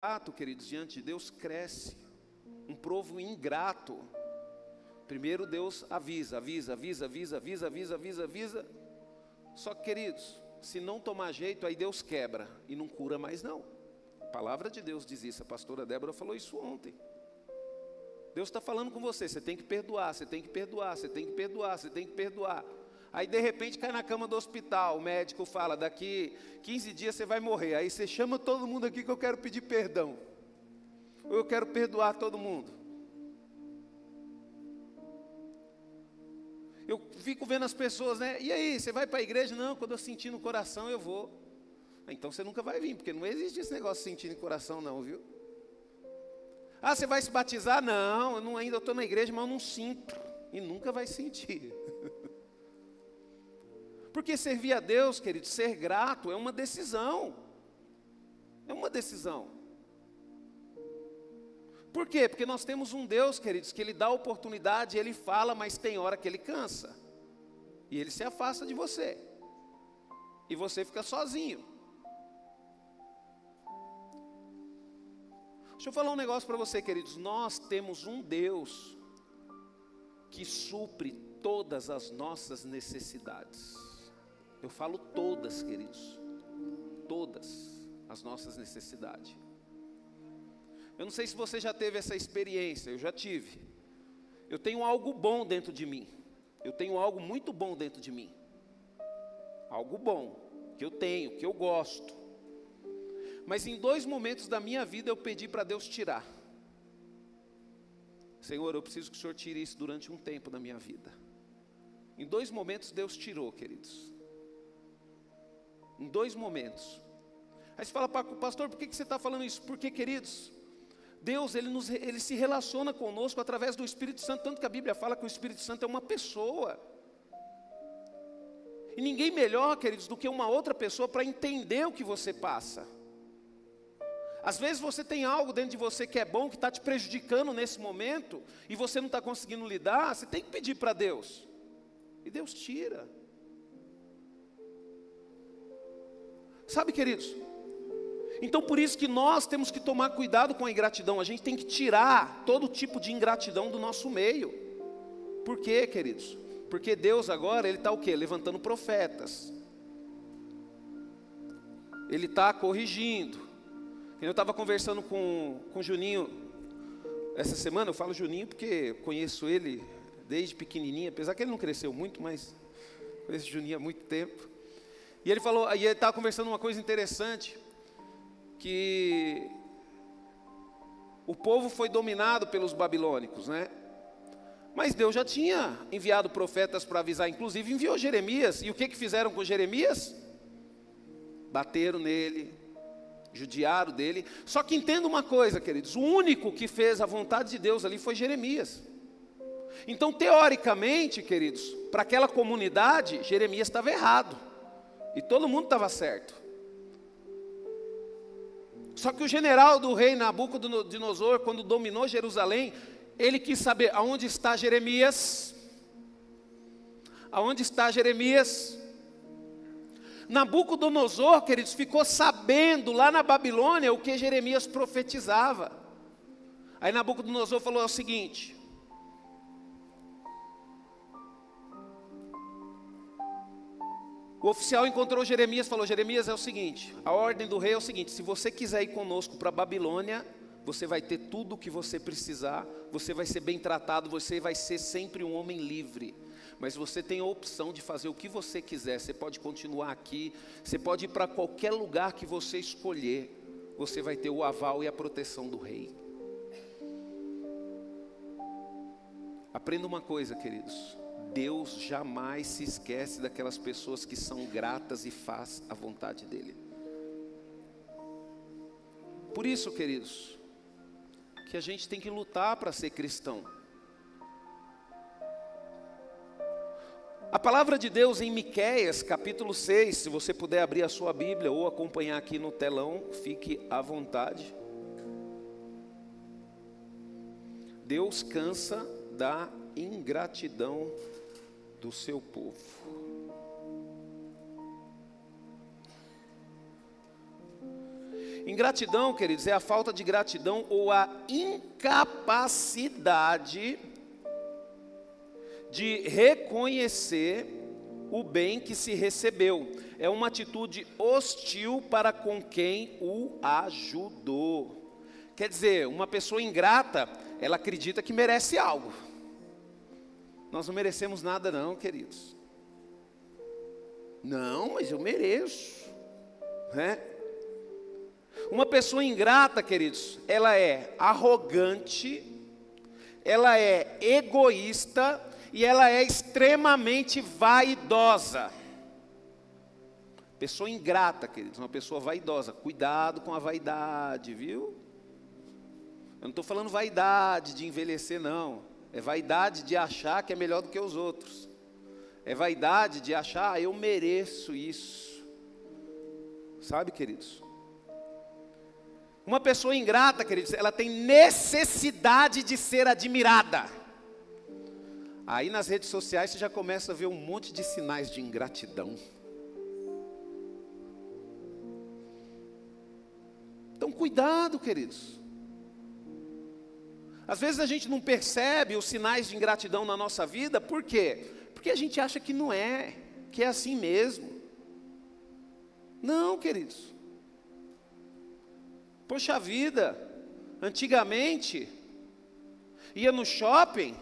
ingrato, queridos, diante de Deus cresce. Um povo ingrato, primeiro Deus avisa. Só que, queridos, se não tomar jeito, aí Deus quebra e não cura mais não. A palavra de Deus diz isso, a pastora Débora falou isso ontem. Deus está falando com você, você tem que perdoar, você tem que perdoar, você tem que perdoar, você tem que perdoar. Aí de repente cai na cama do hospital, o médico fala, daqui 15 dias você vai morrer. Aí você chama todo mundo aqui que eu quero pedir perdão. Ou eu quero perdoar todo mundo. Eu fico vendo as pessoas, né? E aí, você vai para a igreja? Não, quando eu sentir no coração eu vou. Então você nunca vai vir, porque não existe esse negócio de sentir no coração não, viu? Ah, você vai se batizar? Não, ainda estou na igreja, mas eu não sinto. E nunca vai sentir. Porque servir a Deus, querido, ser grato é uma decisão. É uma decisão. Por quê? Porque nós temos um Deus, queridos, que Ele dá oportunidade, Ele fala, mas tem hora que Ele cansa. E Ele se afasta de você. E você fica sozinho. Deixa eu falar um negócio para você, queridos. Nós temos um Deus que supre todas as nossas necessidades. Eu falo todas, queridos. Todas as nossas necessidades. Eu não sei se você já teve essa experiência, eu já tive. Eu tenho algo bom dentro de mim. Eu tenho algo muito bom dentro de mim. Algo bom, que eu tenho, que eu gosto. Mas em 2 momentos da minha vida eu pedi para Deus tirar. Senhor, eu preciso que o Senhor tire isso durante um tempo da minha vida. Em 2 momentos Deus tirou, queridos. Em 2 momentos. Aí você fala, pastor, por que você está falando isso? Porque, queridos, Deus, Ele se relaciona conosco através do Espírito Santo, tanto que a Bíblia fala que o Espírito Santo é uma pessoa. E ninguém melhor, queridos, do que uma outra pessoa para entender o que você passa. Às vezes você tem algo dentro de você que é bom, que está te prejudicando nesse momento, e você não está conseguindo lidar, você tem que pedir para Deus. E Deus tira. Sabe, queridos? Então por isso que nós temos que tomar cuidado com a ingratidão. A gente tem que tirar todo tipo de ingratidão do nosso meio. Por quê, queridos? Porque Deus agora, Ele está o quê? Levantando profetas. Ele está corrigindo. Eu estava conversando com o Juninho essa semana. Eu falo Juninho porque conheço ele desde pequenininho, apesar que ele não cresceu muito, mas conheço o Juninho há muito tempo. E ele falou, aí ele estava conversando uma coisa interessante, que o povo foi dominado pelos babilônicos, né? Mas Deus já tinha enviado profetas para avisar, inclusive enviou Jeremias. E o que fizeram com Jeremias? Bateram nele, judiaram dele. Só que entenda uma coisa, queridos, o único que fez a vontade de Deus ali foi Jeremias. Então, teoricamente, queridos, para aquela comunidade, Jeremias estava errado. E todo mundo estava certo. Só que o general do rei Nabucodonosor, quando dominou Jerusalém, ele quis saber aonde está Jeremias. Aonde está Jeremias? Nabucodonosor, queridos, ficou sabendo lá na Babilônia o que Jeremias profetizava. Aí Nabucodonosor falou o seguinte: o oficial encontrou Jeremias e falou, Jeremias, é o seguinte, a ordem do rei é o seguinte, se você quiser ir conosco para a Babilônia, você vai ter tudo o que você precisar, você vai ser bem tratado, você vai ser sempre um homem livre. Mas você tem a opção de fazer o que você quiser, você pode continuar aqui, você pode ir para qualquer lugar que você escolher, você vai ter o aval e a proteção do rei. Aprenda uma coisa, queridos, Deus jamais se esquece daquelas pessoas que são gratas e faz a vontade dEle. Por isso, queridos, que a gente tem que lutar para ser cristão. A palavra de Deus em Miqueias, capítulo 6, se você puder abrir a sua Bíblia ou acompanhar aqui no telão, fique à vontade. Deus cansa da ingratidão do seu povo. Ingratidão, queridos, é a falta de gratidão ou a incapacidade de reconhecer o bem que se recebeu. É uma atitude hostil para com quem o ajudou. Quer dizer, uma pessoa ingrata, ela acredita que merece algo. Nós não merecemos nada não, queridos. Não, mas eu mereço, né? Uma pessoa ingrata, queridos, ela é arrogante, ela é egoísta e ela é extremamente vaidosa. Pessoa ingrata, queridos, uma pessoa vaidosa. Cuidado com a vaidade, viu? Eu não estou falando vaidade de envelhecer, não. É vaidade de achar que é melhor do que os outros. É vaidade de achar, eu mereço isso. Sabe, queridos? Uma pessoa ingrata, queridos, ela tem necessidade de ser admirada. Aí nas redes sociais você já começa a ver um monte de sinais de ingratidão. Então cuidado, queridos. Às vezes a gente não percebe os sinais de ingratidão na nossa vida, por quê? Porque a gente acha que não é, que é assim mesmo. Não, queridos. Poxa vida, antigamente, ia no shopping,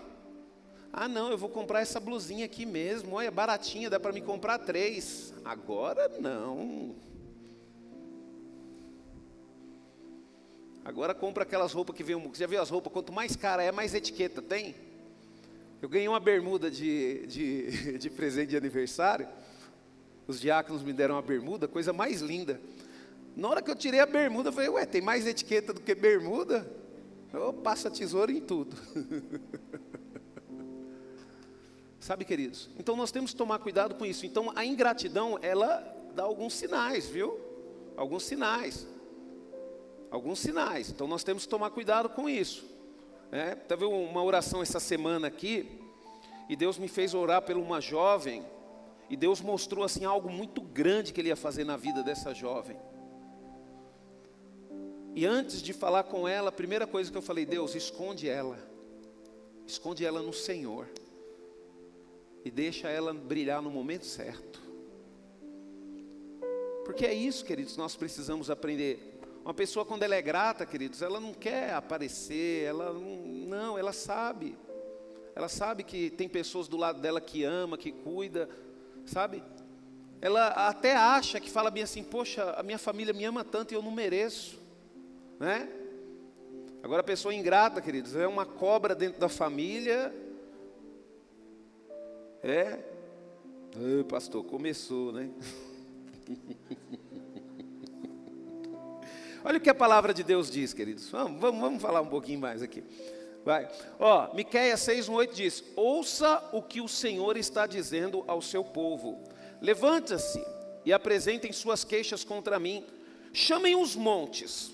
ah não, eu vou comprar essa blusinha aqui mesmo, olha, baratinha, dá para me comprar 3. Agora não. Agora compra aquelas roupas que vem, já viu as roupas, quanto mais cara é, mais etiqueta tem. Eu ganhei uma bermuda de presente de aniversário, os diáconos me deram uma bermuda, coisa mais linda. Na hora que eu tirei a bermuda, eu falei, ué, tem mais etiqueta do que bermuda? Eu passo a tesoura em tudo. Sabe, queridos? Então nós temos que tomar cuidado com isso. Então a ingratidão, ela dá alguns sinais, viu? Alguns sinais. Alguns sinais. Então nós temos que tomar cuidado com isso. Teve uma oração essa semana aqui, e Deus me fez orar por uma jovem, e Deus mostrou assim algo muito grande que Ele ia fazer na vida dessa jovem. E antes de falar com ela, a primeira coisa que eu falei, Deus, esconde ela no Senhor, e deixa ela brilhar no momento certo. Porque é isso, queridos, nós precisamos aprender. Uma pessoa quando ela é grata, queridos, ela não quer aparecer, ela sabe. Ela sabe que tem pessoas do lado dela que ama, que cuida, sabe? Ela até acha que fala bem assim, poxa, a minha família me ama tanto e eu não mereço, né? Agora a pessoa ingrata, queridos, é uma cobra dentro da família. Pastor, começou, né? Olha o que a palavra de Deus diz, queridos. Vamos falar um pouquinho mais aqui. Vai. Miqueias 6:1-8 diz: ouça o que o Senhor está dizendo ao seu povo. Levanta-se e apresentem suas queixas contra mim. Chamem os montes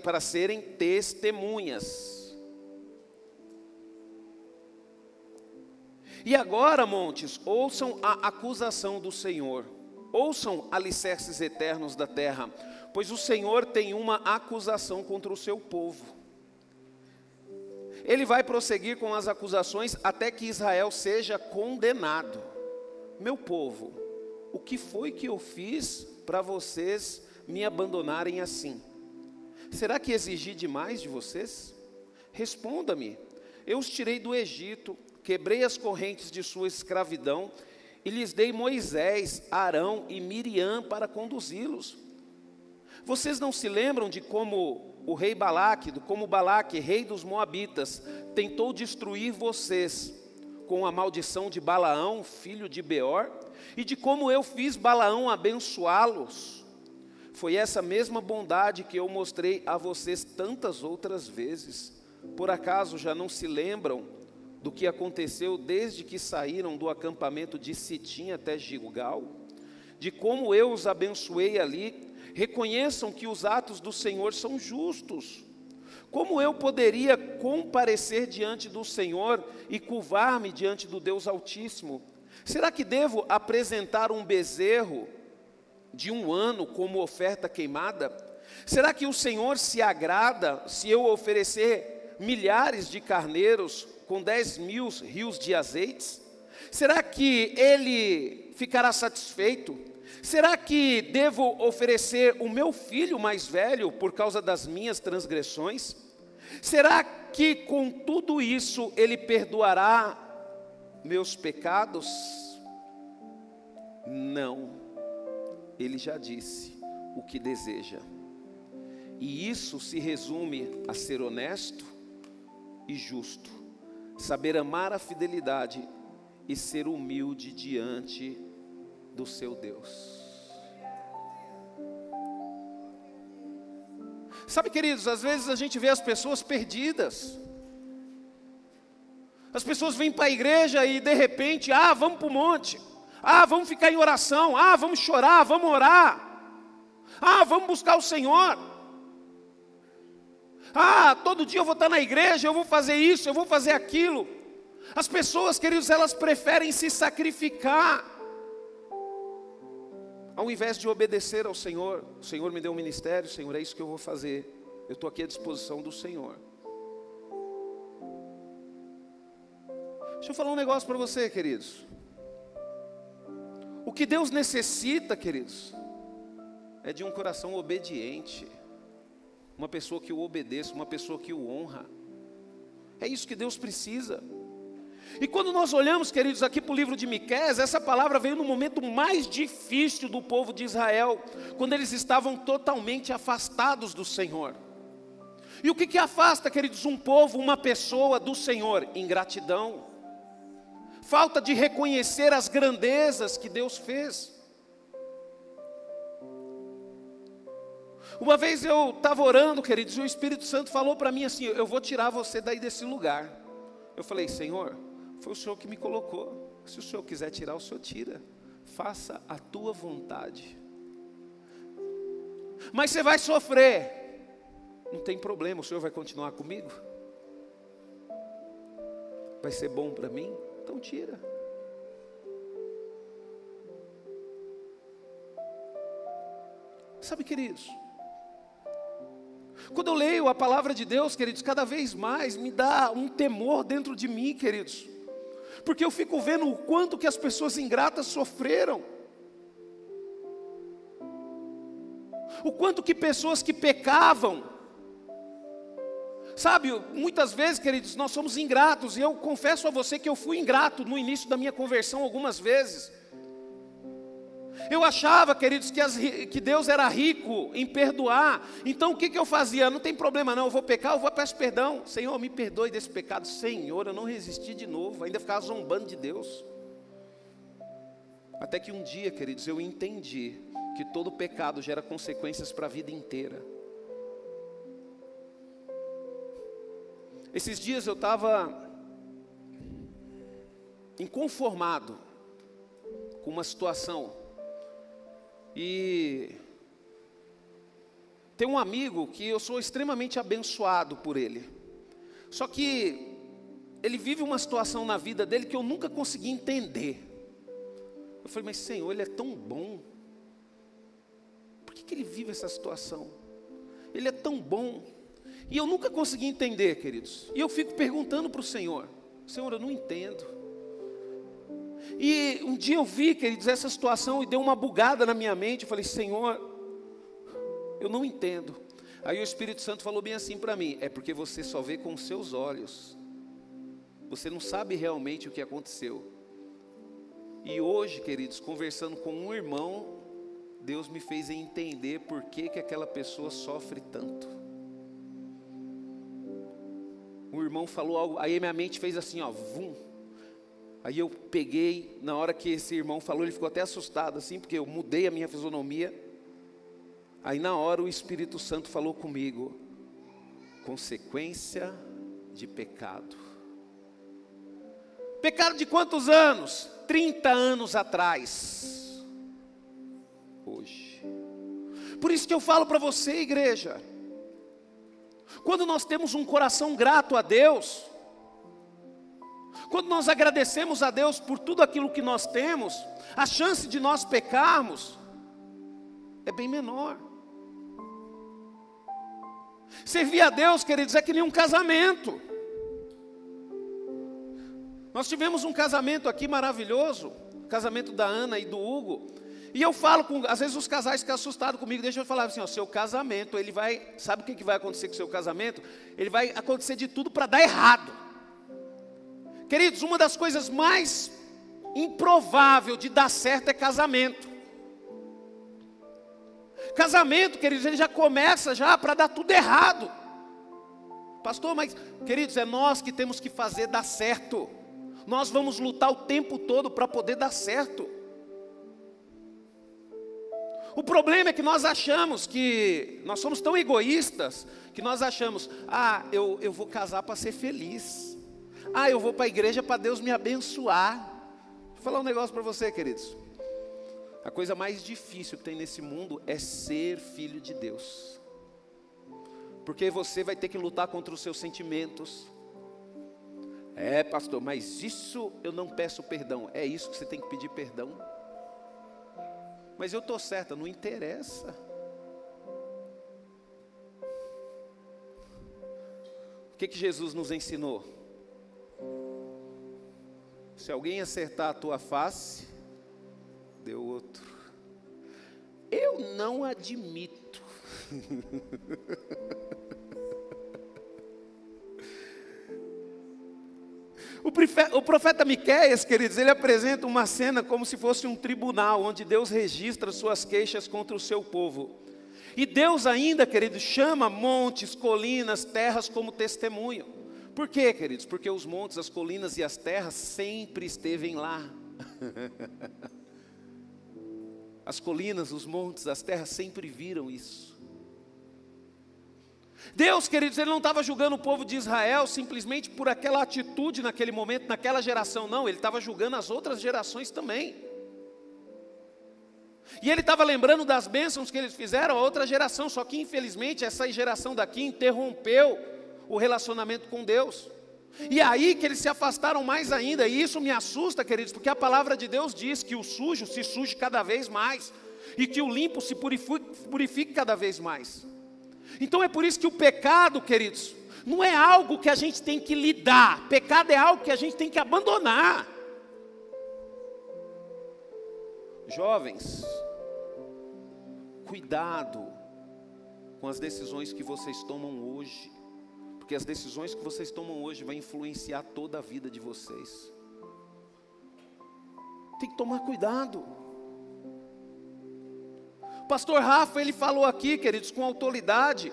para serem testemunhas. E agora, montes, ouçam a acusação do Senhor. Ouçam, alicerces eternos da terra, pois o Senhor tem uma acusação contra o seu povo. Ele vai prosseguir com as acusações até que Israel seja condenado. Meu povo, o que foi que eu fiz para vocês me abandonarem assim? Será que exigi demais de vocês? Responda-me. Eu os tirei do Egito, quebrei as correntes de sua escravidão, e lhes dei Moisés, Arão e Miriam para conduzi-los. Vocês não se lembram de como o rei Balaque, rei dos Moabitas, tentou destruir vocês com a maldição de Balaão, filho de Beor, e de como eu fiz Balaão abençoá-los? Foi essa mesma bondade que eu mostrei a vocês tantas outras vezes. Por acaso já não se lembram do que aconteceu desde que saíram do acampamento de Sitim até Gilgal? De como eu os abençoei ali? Reconheçam que os atos do Senhor são justos. Como eu poderia comparecer diante do Senhor e curvar-me diante do Deus Altíssimo? Será que devo apresentar um bezerro de 1 ano como oferta queimada? Será que o Senhor se agrada se eu oferecer milhares de carneiros com 10.000 rios de azeites? Será que Ele ficará satisfeito? Será que devo oferecer o meu filho mais velho por causa das minhas transgressões? Será que com tudo isso Ele perdoará meus pecados? Não, Ele já disse o que deseja. E isso se resume a ser honesto e justo, saber amar a fidelidade e ser humilde diante do seu Deus. Sabe, queridos, às vezes a gente vê as pessoas perdidas. As pessoas vêm para a igreja e de repente, vamos para o monte. Vamos ficar em oração. Vamos chorar, vamos orar. Vamos buscar o Senhor. Todo dia eu vou estar na igreja, eu vou fazer isso, eu vou fazer aquilo. As pessoas, queridos, elas preferem se sacrificar ao invés de obedecer ao Senhor. O Senhor me deu um ministério, Senhor, é isso que eu vou fazer. Eu estou aqui à disposição do Senhor. Deixa eu falar um negócio para você, queridos. O que Deus necessita, queridos, é de um coração obediente. Uma pessoa que o obedeça, uma pessoa que o honra. É isso que Deus precisa. E quando nós olhamos, queridos, aqui para o livro de Miqueias, essa palavra veio no momento mais difícil do povo de Israel, quando eles estavam totalmente afastados do Senhor. E o que afasta, queridos, um povo, uma pessoa do Senhor? Ingratidão, falta de reconhecer as grandezas que Deus fez. Uma vez eu estava orando, queridos, e o Espírito Santo falou para mim assim: eu vou tirar você daí desse lugar. Eu falei: Senhor, foi o Senhor que me colocou. Se o Senhor quiser tirar, o Senhor tira. Faça a tua vontade. Mas você vai sofrer. Não tem problema, o Senhor vai continuar comigo. Vai ser bom para mim? Então tira. Sabe, queridos, quando eu leio a palavra de Deus, queridos, cada vez mais me dá um temor dentro de mim, queridos, porque eu fico vendo o quanto que as pessoas ingratas sofreram, o quanto que pessoas que pecavam, sabe, muitas vezes, queridos, nós somos ingratos, e eu confesso a você que eu fui ingrato no início da minha conversão algumas vezes. Eu achava, queridos, que Deus era rico em perdoar. Então o que eu fazia? Não tem problema não, eu vou pecar, eu vou peço perdão. Senhor, me perdoe desse pecado. Senhor, eu não resisti de novo. Ainda ficava zombando de Deus. Até que um dia, queridos, eu entendi que todo pecado gera consequências para a vida inteira. Esses dias eu estava inconformado com uma situação. E tem um amigo que eu sou extremamente abençoado por ele. Só que ele vive uma situação na vida dele que eu nunca consegui entender. Eu falei: mas Senhor, ele é tão bom. Por que ele vive essa situação? Ele é tão bom. E eu nunca consegui entender, queridos. E eu fico perguntando para o Senhor: Senhor, eu não entendo. E um dia eu vi, queridos, essa situação e deu uma bugada na minha mente. Eu falei: Senhor, eu não entendo. Aí o Espírito Santo falou bem assim para mim: é porque você só vê com os seus olhos. Você não sabe realmente o que aconteceu. E hoje, queridos, conversando com um irmão, Deus me fez entender por que aquela pessoa sofre tanto. O irmão falou algo, aí minha mente fez assim, vum. Aí eu peguei, na hora que esse irmão falou, ele ficou até assustado assim, porque eu mudei a minha fisionomia. Aí na hora o Espírito Santo falou comigo: consequência de pecado. Pecado de quantos anos? 30 anos atrás. Hoje. Por isso que eu falo para você, igreja, quando nós temos um coração grato a Deus, quando nós agradecemos a Deus por tudo aquilo que nós temos, a chance de nós pecarmos é bem menor. Servir a Deus, queridos, é que nem um casamento. Nós tivemos um casamento aqui maravilhoso, o casamento da Ana e do Hugo. E eu falo às vezes os casais ficam assustados comigo, deixa eu falar assim, ó, seu casamento, ele vai, sabe o que vai acontecer com o seu casamento? Ele vai acontecer de tudo para dar errado. Queridos, uma das coisas mais improvável de dar certo é casamento. Casamento, queridos, ele já começa para dar tudo errado. Pastor, mas, queridos, é nós que temos que fazer dar certo. Nós vamos lutar o tempo todo para poder dar certo. O problema é que nós achamos que, nós somos tão egoístas, que nós achamos, eu vou casar para ser feliz. Eu vou para a igreja para Deus me abençoar. Vou falar um negócio para você, queridos. A coisa mais difícil que tem nesse mundo é ser filho de Deus. Porque você vai ter que lutar contra os seus sentimentos. Pastor, mas isso eu não peço perdão. É isso que você tem que pedir perdão. Mas eu estou certa, não interessa. O que Jesus nos ensinou? Se alguém acertar a tua face, dê outro. Eu não admito. O profeta Miqueias, queridos, ele apresenta uma cena como se fosse um tribunal, onde Deus registra suas queixas contra o seu povo. E Deus ainda, queridos, chama montes, colinas, terras como testemunho. Por quê, queridos? Porque os montes, as colinas e as terras sempre estevem lá. As colinas, os montes, as terras sempre viram isso. Deus, queridos, ele não estava julgando o povo de Israel simplesmente por aquela atitude naquele momento, naquela geração, não. Ele estava julgando as outras gerações também. E ele estava lembrando das bênçãos que eles fizeram a outra geração, só que infelizmente essa geração daqui interrompeu o relacionamento com Deus. E aí que eles se afastaram mais ainda, e isso me assusta, queridos, porque a palavra de Deus diz que o sujo se suje cada vez mais, e que o limpo se purifique cada vez mais. Então é por isso que o pecado, queridos, não é algo que a gente tem que lidar, pecado é algo que a gente tem que abandonar. Jovens, cuidado com as decisões que vocês tomam hoje, porque as decisões que vocês tomam hoje vão influenciar toda a vida de vocês. Tem que tomar cuidado. O pastor Rafa, ele falou aqui, queridos, com autoridade,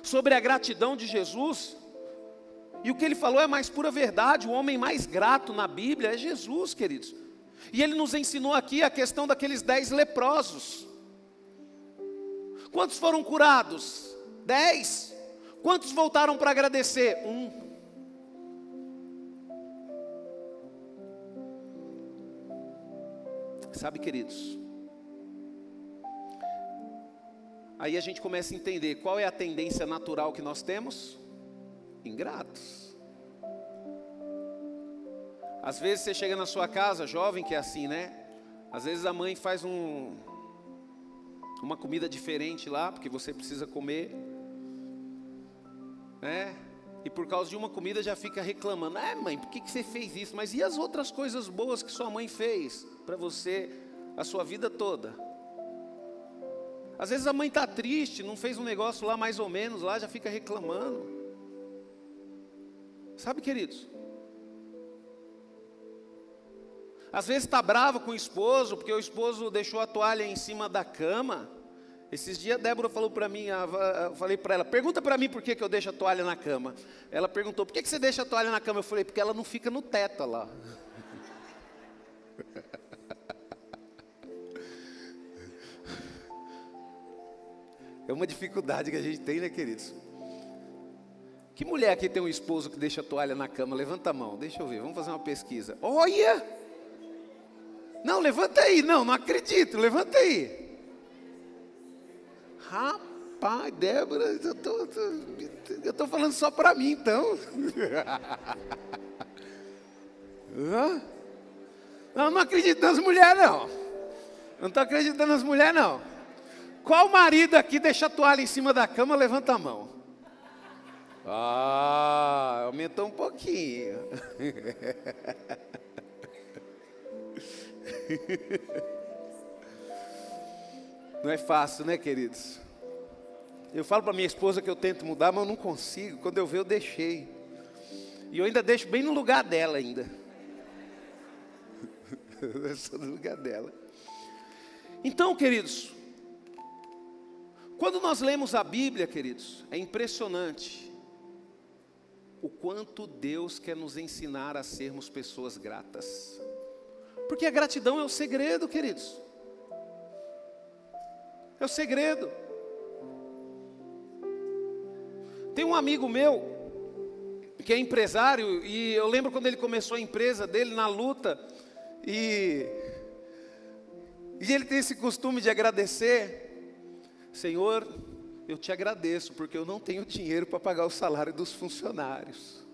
sobre a gratidão de Jesus. E o que ele falou é a mais pura verdade. O homem mais grato na Bíblia é Jesus, queridos. E ele nos ensinou aqui a questão daqueles 10 leprosos. Quantos foram curados? 10. Quantos voltaram para agradecer? 1. Sabe, queridos, aí a gente começa a entender qual é a tendência natural que nós temos? Ingratos. Às vezes você chega na sua casa, jovem que é assim, né? Às vezes a mãe faz uma comida diferente lá, porque você precisa comer, né? E por causa de uma comida já fica reclamando. Mãe, por que você fez isso? Mas e as outras coisas boas que sua mãe fez para você a sua vida toda? Às vezes a mãe está triste, não fez um negócio lá mais ou menos, lá já fica reclamando. Sabe, queridos? Às vezes está brava com o esposo, porque o esposo deixou a toalha em cima da cama. Esses dias a Débora falou para mim, eu falei para ela, pergunta para mim por que eu deixo a toalha na cama. Ela perguntou, por que você deixa a toalha na cama? Eu falei, porque ela não fica no teto lá. É uma dificuldade que a gente tem, né, queridos? Que mulher aqui tem um esposo que deixa a toalha na cama? Levanta a mão, deixa eu ver, vamos fazer uma pesquisa. Olha! Não, levanta aí, não acredito, levanta aí. Rapaz, Débora, eu tô falando só para mim, então. Não acredito nas mulheres, não. Não estou acreditando nas mulheres, não. Qual marido aqui deixa a toalha em cima da cama, levanta a mão. Ah, aumentou um pouquinho. Não é fácil, né, queridos? Eu falo para minha esposa que eu tento mudar, mas eu não consigo. Quando eu ver, eu deixei. E eu ainda deixo bem no lugar dela ainda. Eu sou no lugar dela. Então, queridos, quando nós lemos a Bíblia, queridos, é impressionante o quanto Deus quer nos ensinar a sermos pessoas gratas. Porque a gratidão é o segredo, queridos. É o segredo. Tem um amigo meu que é empresário, e eu lembro quando ele começou a empresa dele na luta, e ele tem esse costume de agradecer. Senhor, eu te agradeço porque eu não tenho dinheiro para pagar o salário dos funcionários.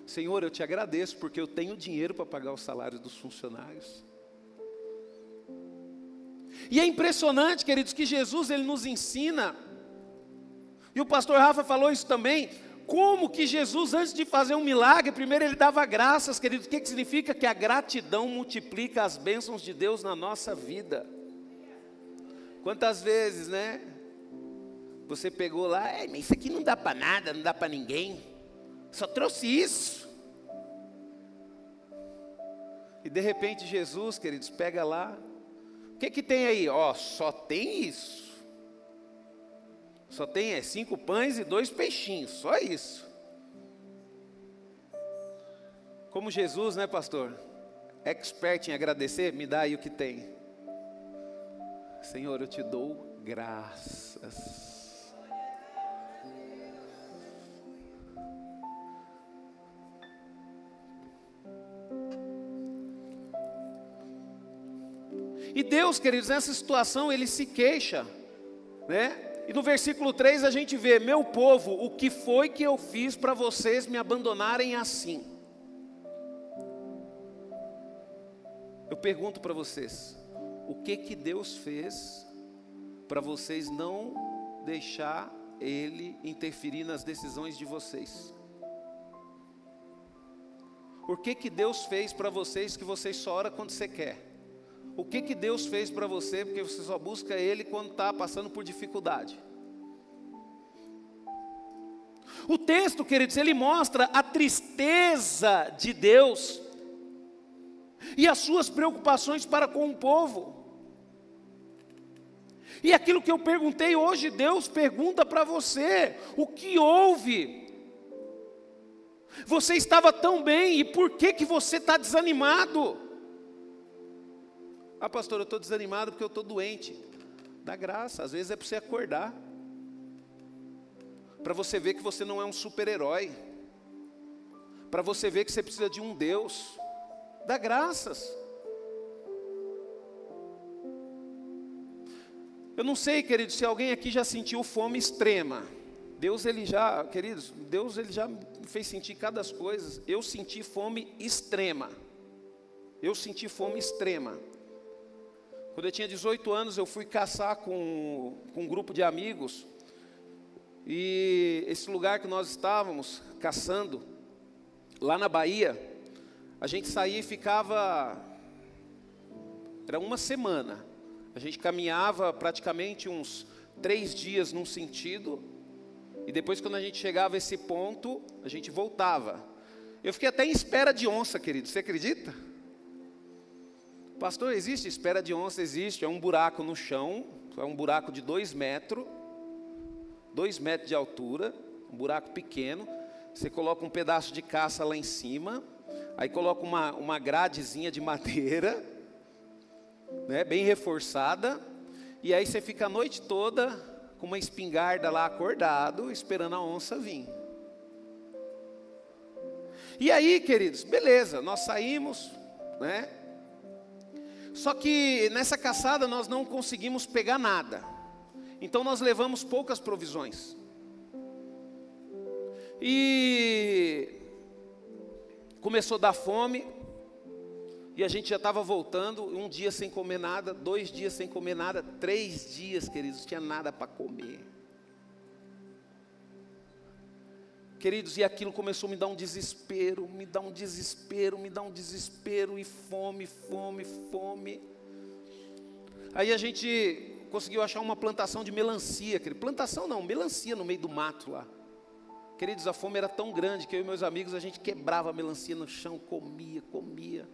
Senhor, eu te agradeço porque eu tenho dinheiro para pagar o salário dos funcionários. E é impressionante, queridos, que Jesus, ele nos ensina, e o pastor Rafa falou isso também, como que Jesus, antes de fazer um milagre, primeiro ele dava graças, queridos. O que significa? Que a gratidão multiplica as bênçãos de Deus na nossa vida. Quantas vezes, né? Você pegou lá, mas isso aqui não dá para nada, não dá para ninguém, só trouxe isso. E de repente Jesus, queridos, pega lá, o que tem aí? Ó, só tem isso. Só tem 5 pães e 2 peixinhos, só isso. Como Jesus, né, pastor? Expert em agradecer, me dá aí o que tem. Senhor, eu te dou graças. E Deus, queridos, nessa situação, Ele se queixa, né? E no versículo 3 a gente vê: meu povo, o que foi que eu fiz para vocês me abandonarem assim? Eu pergunto para vocês, o que Deus fez para vocês não deixar Ele interferir nas decisões de vocês? O que Deus fez para vocês que vocês só oram quando você quer? O que Deus fez para você porque você só busca Ele quando está passando por dificuldade? O texto, queridos, ele mostra a tristeza de Deus e as suas preocupações para com o povo. E aquilo que eu perguntei hoje, Deus pergunta para você: o que houve? Você estava tão bem, e por que você está desanimado? Ah, pastor, eu estou desanimado porque eu estou doente. Dá graça, às vezes é para você acordar, para você ver que você não é um super-herói, para você ver que você precisa de um Deus. Dá graças. Eu não sei, queridos, se alguém aqui já sentiu fome extrema. Deus, ele já, queridos, Deus, ele já me fez sentir cada coisa. Eu senti fome extrema. Eu senti fome extrema. Quando eu tinha 18 anos, eu fui caçar com um grupo de amigos. E esse lugar que nós estávamos caçando, lá na Bahia, a gente saía e ficava, era uma semana. A gente caminhava praticamente uns 3 dias num sentido, e depois, quando a gente chegava a esse ponto, a gente voltava. Eu fiquei até em espera de onça, querido, você acredita? Pastor, existe espera de onça? Existe, é um buraco no chão, é um buraco de 2 metros, 2 metros de altura, um buraco pequeno. Você coloca um pedaço de caça lá em cima, aí coloca uma gradezinha de madeira, né, bem reforçada, e aí você fica a noite toda com uma espingarda lá acordado, esperando a onça vir. E aí, queridos, beleza, nós saímos, né? Só que nessa caçada nós não conseguimos pegar nada. Então nós levamos poucas provisões. E começou a dar fome. E a gente já estava voltando, um dia sem comer nada, 2 dias sem comer nada, 3 dias, queridos, não tinha nada para comer. Queridos, e aquilo começou a me dar um desespero, e fome. Aí a gente conseguiu achar uma plantação de melancia, plantação não, melancia no meio do mato lá. Queridos, a fome era tão grande que eu e meus amigos, a gente quebrava a melancia no chão, comia.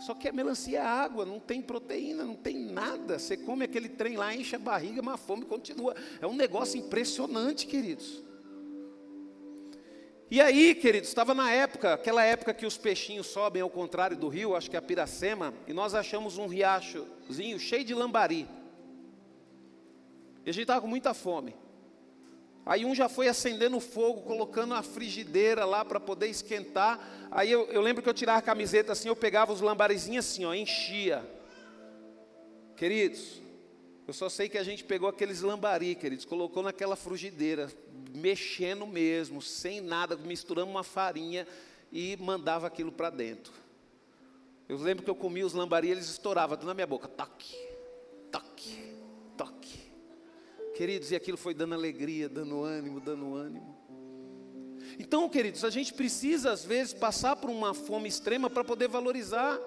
Só que a melancia é água, não tem proteína, não tem nada. Você come aquele trem lá, enche a barriga, mas a fome continua. É um negócio impressionante, queridos. E aí, queridos, estava na época, aquela época que os peixinhos sobem ao contrário do rio, acho que é a Piracema, e nós achamos um riachozinho cheio de lambari. E a gente estava com muita fome. Aí um já foi acendendo o fogo, colocando a frigideira lá para poder esquentar. Aí eu lembro que eu tirava a camiseta assim, eu pegava os lambarizinhos assim, ó, enchia. Queridos, eu só sei que a gente pegou aqueles lambari, queridos, colocou naquela frigideira, mexendo mesmo, sem nada, misturamos uma farinha e mandava aquilo para dentro. Eu lembro que eu comia os lambari, eles estouravam tudo na minha boca, toque. Queridos, e aquilo foi dando alegria, dando ânimo. Então, queridos, a gente precisa às vezes passar por uma fome extrema para poder valorizar.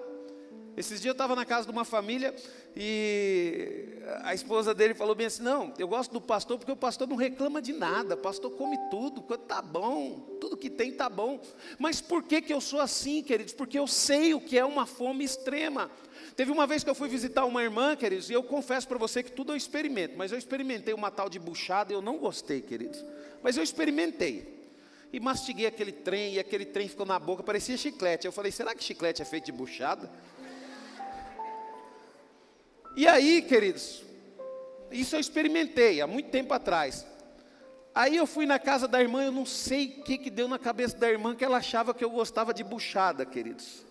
Esses dias eu estava na casa de uma família e a esposa dele falou bem assim, não, eu gosto do pastor porque o pastor não reclama de nada, o pastor come tudo, tá bom, tudo que tem tá bom. Mas por que eu sou assim, queridos? Porque eu sei o que é uma fome extrema. Teve uma vez que eu fui visitar uma irmã, queridos, e eu confesso para você que tudo eu experimento, mas eu experimentei uma tal de buchada e eu não gostei, queridos. Mas eu experimentei. E mastiguei aquele trem, e aquele trem ficou na boca, parecia chiclete. Eu falei, será que chiclete é feito de buchada? E aí, queridos, isso eu experimentei há muito tempo atrás. Aí eu fui na casa da irmã, eu não sei o que deu na cabeça da irmã, que ela achava que eu gostava de buchada, queridos.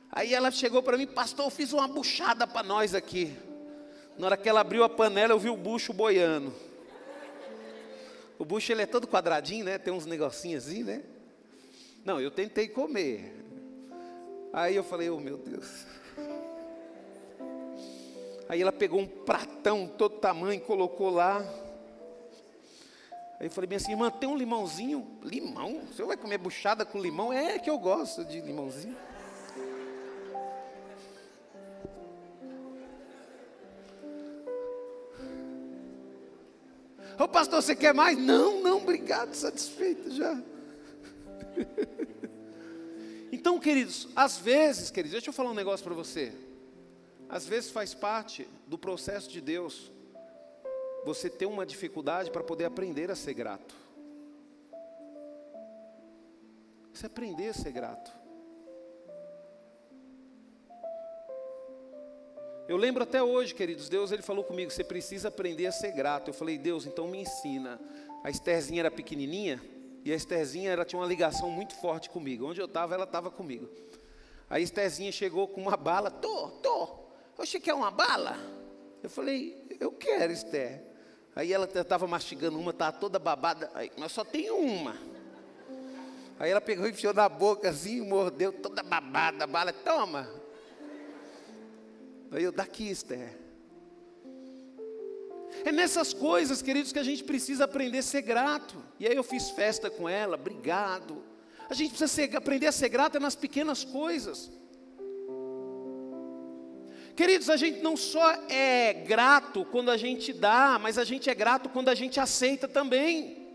Aí ela chegou para mim, pastor, eu fiz uma buchada para nós aqui. Na hora que ela abriu a panela, eu vi o bucho boiando. O bucho, ele é todo quadradinho, né? Tem uns negocinhos assim, né? Não, eu tentei comer. Aí eu falei, oh meu Deus. Aí ela pegou um pratão todo tamanho, colocou lá. Aí eu falei bem assim, irmã, tem um limãozinho? Limão? O senhor vai comer buchada com limão? É que eu gosto de limãozinho. Ô pastor, você quer mais? Não, obrigado, satisfeito já. Então, queridos, às vezes, queridos, deixa eu falar um negócio para você. Às vezes faz parte do processo de Deus você ter uma dificuldade para poder aprender a ser grato. Você aprender a ser grato. Eu lembro até hoje, queridos, Deus ele falou comigo, você precisa aprender a ser grato. Eu falei, Deus, então me ensina. A Estherzinha era pequenininha, e a Estherzinha ela tinha uma ligação muito forte comigo. Onde eu estava, ela estava comigo. Aí a Estherzinha chegou com uma bala, Oxe, quer uma bala? Eu falei, eu quero, Esther. Aí ela estava mastigando uma, estava toda babada, aí, mas só tem uma. Aí ela pegou e enfiou na boca assim, mordeu toda babada, a bala, toma. Aí eu, daqui, Esther. É nessas coisas, queridos, que a gente precisa aprender a ser grato. E aí eu fiz festa com ela, obrigado. A gente precisa aprender a ser grato nas pequenas coisas. Queridos, a gente não só é grato quando a gente dá, mas a gente é grato quando a gente aceita também.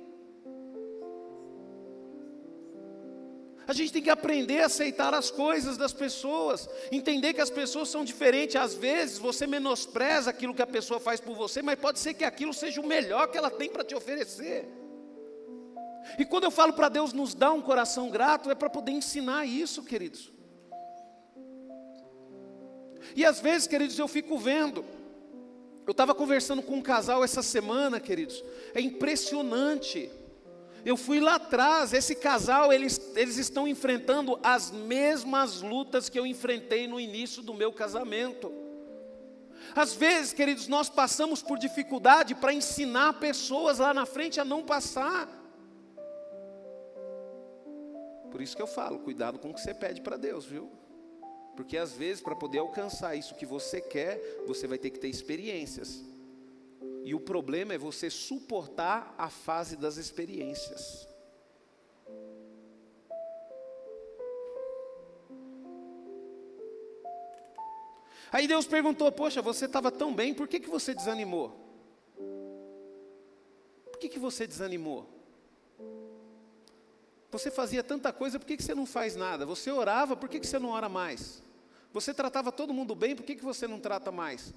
A gente tem que aprender a aceitar as coisas das pessoas, entender que as pessoas são diferentes. Às vezes você menospreza aquilo que a pessoa faz por você, mas pode ser que aquilo seja o melhor que ela tem para te oferecer. E quando eu falo para Deus nos dar um coração grato, é para poder ensinar isso, queridos. E às vezes, queridos, eu fico vendo. Eu estava conversando com um casal essa semana, queridos. É impressionante. Eu fui lá atrás, esse casal, eles estão enfrentando as mesmas lutas que eu enfrentei no início do meu casamento. Às vezes, queridos, nós passamos por dificuldade para ensinar pessoas lá na frente a não passar. Por isso que eu falo, cuidado com o que você pede para Deus, viu? Porque às vezes, para poder alcançar isso que você quer, você vai ter que ter experiências. E o problema é você suportar a fase das experiências. Aí Deus perguntou: poxa, você estava tão bem, por que você desanimou? Por que você desanimou? Você fazia tanta coisa, por que você não faz nada? Você orava, por que você não ora mais? Você tratava todo mundo bem, por que você não trata mais?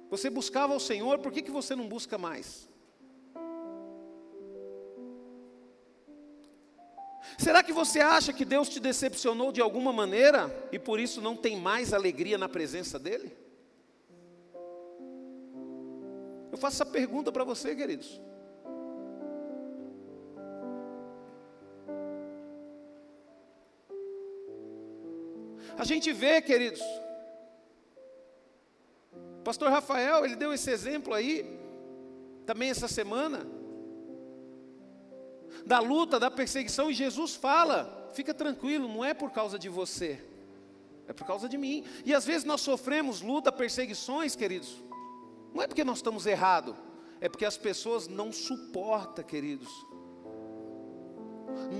Você buscava o Senhor, por que você não busca mais? Será que você acha que Deus te decepcionou de alguma maneira e por isso não tem mais alegria na presença dEle? Eu faço essa pergunta para você, queridos. A gente vê, queridos, o pastor Rafael, ele deu esse exemplo aí, também essa semana, da luta, da perseguição, e Jesus fala: fica tranquilo, não é por causa de você, é por causa de mim. E às vezes nós sofremos luta, perseguições, queridos, não é porque nós estamos errados, é porque as pessoas não suportam, queridos,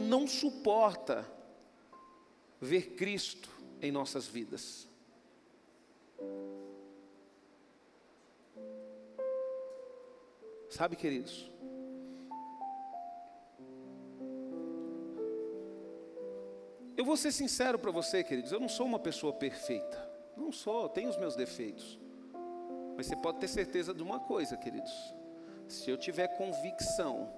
não suporta ver Cristo em nossas vidas. Sabe, queridos, eu vou ser sincero para você, queridos, eu não sou uma pessoa perfeita, não sou, eu tenho os meus defeitos, mas você pode ter certeza de uma coisa, queridos: se eu tiver convicção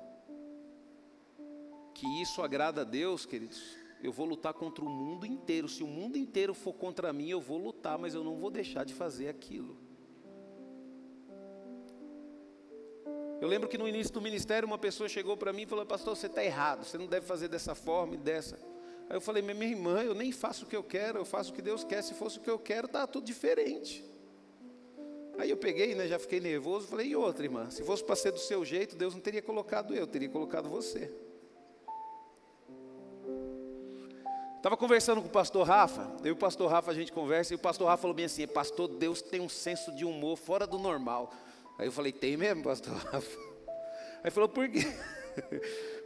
que isso agrada a Deus, queridos, eu vou lutar contra o mundo inteiro. Se o mundo inteiro for contra mim, eu vou lutar, mas eu não vou deixar de fazer aquilo. Eu lembro que no início do ministério uma pessoa chegou para mim e falou: pastor, você está errado, você não deve fazer dessa forma e dessa. Aí eu falei: minha irmã, eu nem faço o que eu quero, eu faço o que Deus quer. Se fosse o que eu quero, está tudo diferente. Aí eu peguei, já fiquei nervoso, falei: e outra, irmã, se fosse para ser do seu jeito, Deus não teria colocado eu, teria colocado você. Estava conversando com o pastor Rafa, eu e o pastor Rafa a gente conversa, e o pastor Rafa falou bem assim: pastor, Deus tem um senso de humor fora do normal. Aí eu falei: tem mesmo, pastor Rafa? Aí falou: por quê?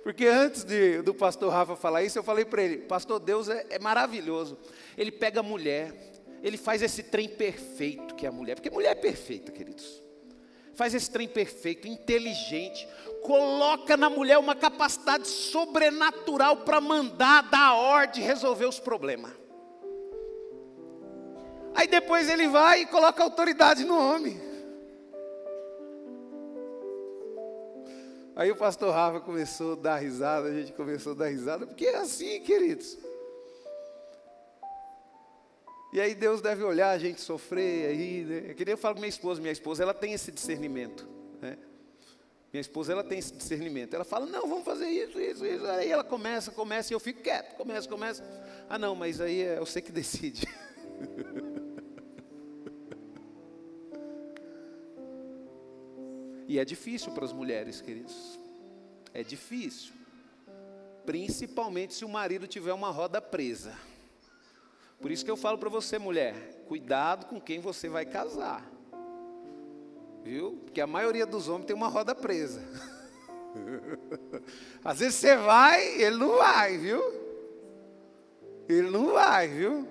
Porque antes do pastor Rafa falar isso, eu falei para ele: pastor, Deus é maravilhoso. Ele pega a mulher, ele faz esse trem perfeito que é a mulher, porque mulher é perfeita, queridos. Faz esse trem perfeito, inteligente, coloca na mulher uma capacidade sobrenatural para mandar, dar ordem, resolver os problemas. Aí depois ele vai e coloca autoridade no homem. Aí o pastor Rafa começou a dar risada, a gente começou a dar risada, porque é assim, queridos. E aí Deus deve olhar a gente sofrer aí, né? Que nem eu falo com minha esposa ela tem esse discernimento, né? Minha esposa, ela tem esse discernimento. Ela fala: não, vamos fazer isso. Aí ela começa e eu fico quieto, começa. Ah não, mas aí é você que decide. E é difícil para as mulheres, queridos. É difícil. Principalmente se o marido tiver uma roda presa. Por isso que eu falo para você, mulher, cuidado com quem você vai casar. Viu? Porque a maioria dos homens tem uma roda presa. Às vezes você vai, ele não vai, viu? Ele não vai, viu?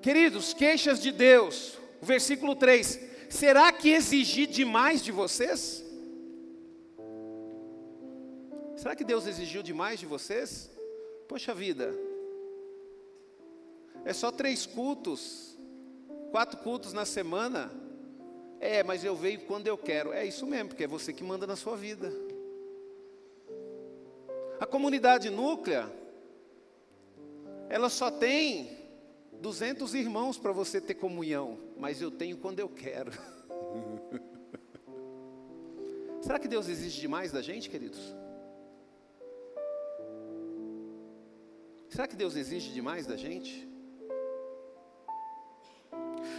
Queridos, queixas de Deus, o versículo 3. Será que exigi demais de vocês? Será que Deus exigiu demais de vocês? Poxa vida, é só 3 cultos, 4 cultos na semana. Mas eu venho quando eu quero. É isso mesmo, porque é você que manda na sua vida. A comunidade núclea, ela só tem 200 irmãos para você ter comunhão, mas eu tenho quando eu quero. Será que Deus exige demais da gente, queridos? Será que Deus exige demais da gente?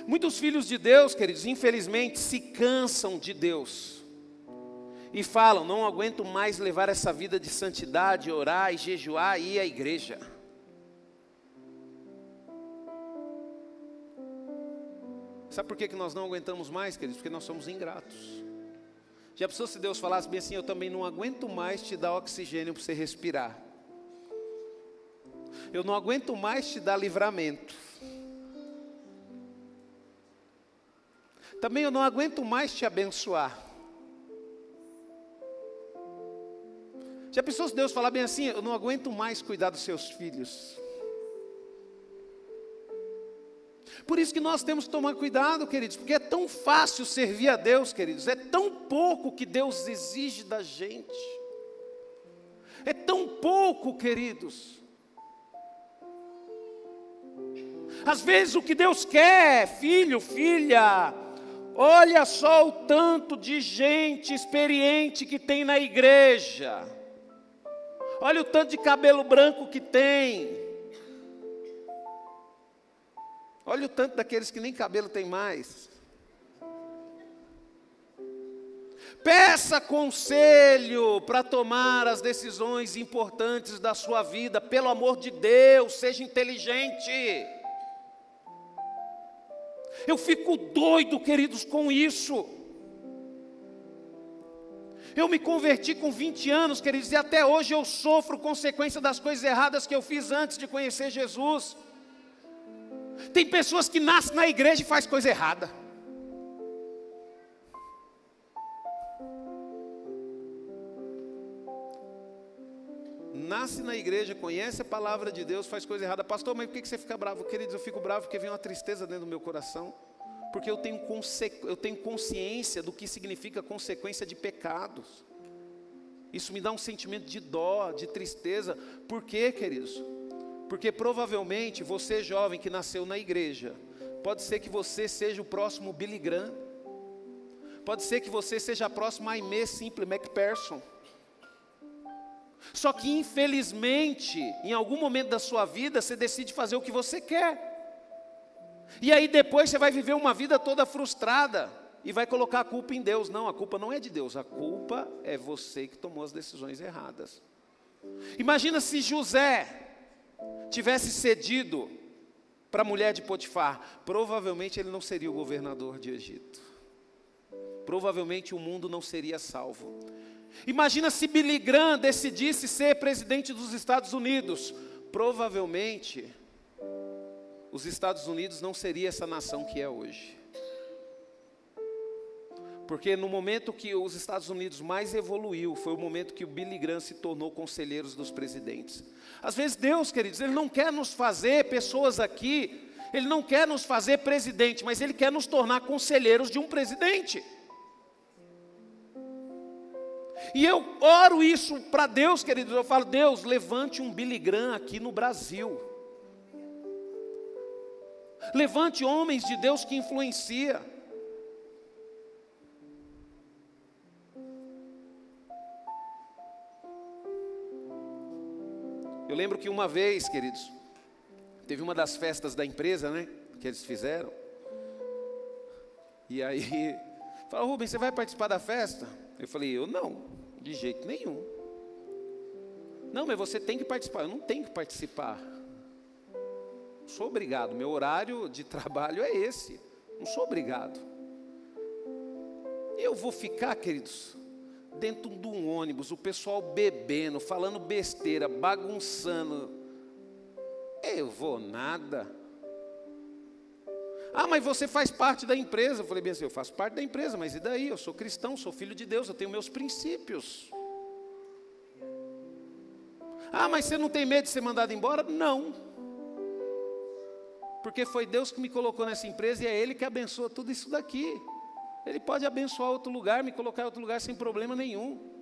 Muitos filhos de Deus, queridos, infelizmente se cansam de Deus. e falam: não aguento mais levar essa vida de santidade, orar e jejuar e ir à igreja. Sabe por que nós não aguentamos mais, queridos? Porque nós somos ingratos. Já pensou se Deus falasse bem assim: eu também não aguento mais te dar oxigênio para você respirar. Eu não aguento mais te dar livramento. Também eu não aguento mais te abençoar. Já pensou se Deus falar bem assim: eu não aguento mais cuidar dos seus filhos. Por isso que nós temos que tomar cuidado, queridos, porque é tão fácil servir a Deus, queridos, é tão pouco que Deus exige da gente, é tão pouco, queridos. Às vezes o que Deus quer, filho, filha, olha só o tanto de gente experiente que tem na igreja, olha o tanto de cabelo branco que tem. Olha o tanto daqueles que nem cabelo tem mais. Peça conselho para tomar as decisões importantes da sua vida. Pelo amor de Deus, seja inteligente. Eu fico doido, queridos, com isso. Eu me converti com 20 anos, queridos, e até hoje eu sofro consequência das coisas erradas que eu fiz antes de conhecer Jesus. Tem pessoas que nascem na igreja e fazem coisa errada. Nasce na igreja, conhece a palavra de Deus, faz coisa errada. Pastor, mas por que você fica bravo? Queridos, eu fico bravo porque vem uma tristeza dentro do meu coração. Porque eu tenho consciência do que significa consequência de pecados. Isso me dá um sentimento de dó, de tristeza. Por quê, queridos? Porque provavelmente você, jovem que nasceu na igreja, pode ser que você seja o próximo Billy Graham, pode ser que você seja a próxima Aimee Simple McPherson. Só que infelizmente, em algum momento da sua vida, você decide fazer o que você quer. E aí depois você vai viver uma vida toda frustrada e vai colocar a culpa em Deus. Não, a culpa não é de Deus, a culpa é você que tomou as decisões erradas. Imagina se José tivesse cedido para a mulher de Potifar, provavelmente ele não seria o governador de Egito. Provavelmente o mundo não seria salvo. Imagina se Billy Graham decidisse ser presidente dos Estados Unidos. Provavelmente os Estados Unidos não seria essa nação que é hoje. Porque no momento que os Estados Unidos mais evoluiu, foi o momento que o Billy Graham se tornou conselheiro dos presidentes. Às vezes Deus, queridos, Ele não quer nos fazer pessoas aqui, Ele não quer nos fazer presidente, mas Ele quer nos tornar conselheiros de um presidente. E eu oro isso para Deus, queridos, eu falo: Deus, levante um Billy Graham aqui no Brasil. Levante homens de Deus que influenciam. Eu lembro que uma vez, queridos, teve uma das festas da empresa, né, que eles fizeram. E aí, falou: Rubens, você vai participar da festa? Eu falei: eu não, de jeito nenhum. Não, mas você tem que participar. Eu não tenho que participar. Não sou obrigado, meu horário de trabalho é esse. Não sou obrigado. Eu vou ficar, queridos, dentro de um ônibus, o pessoal bebendo, falando besteira, bagunçando. Eu vou nada. Ah, mas você faz parte da empresa. Eu falei bem assim: eu faço parte da empresa, mas e daí? Eu sou cristão, sou filho de Deus, eu tenho meus princípios. Ah, mas você não tem medo de ser mandado embora? Não. Porque foi Deus que me colocou nessa empresa e é Ele que abençoa tudo isso daqui. Ele pode abençoar outro lugar, me colocar em outro lugar sem problema nenhum.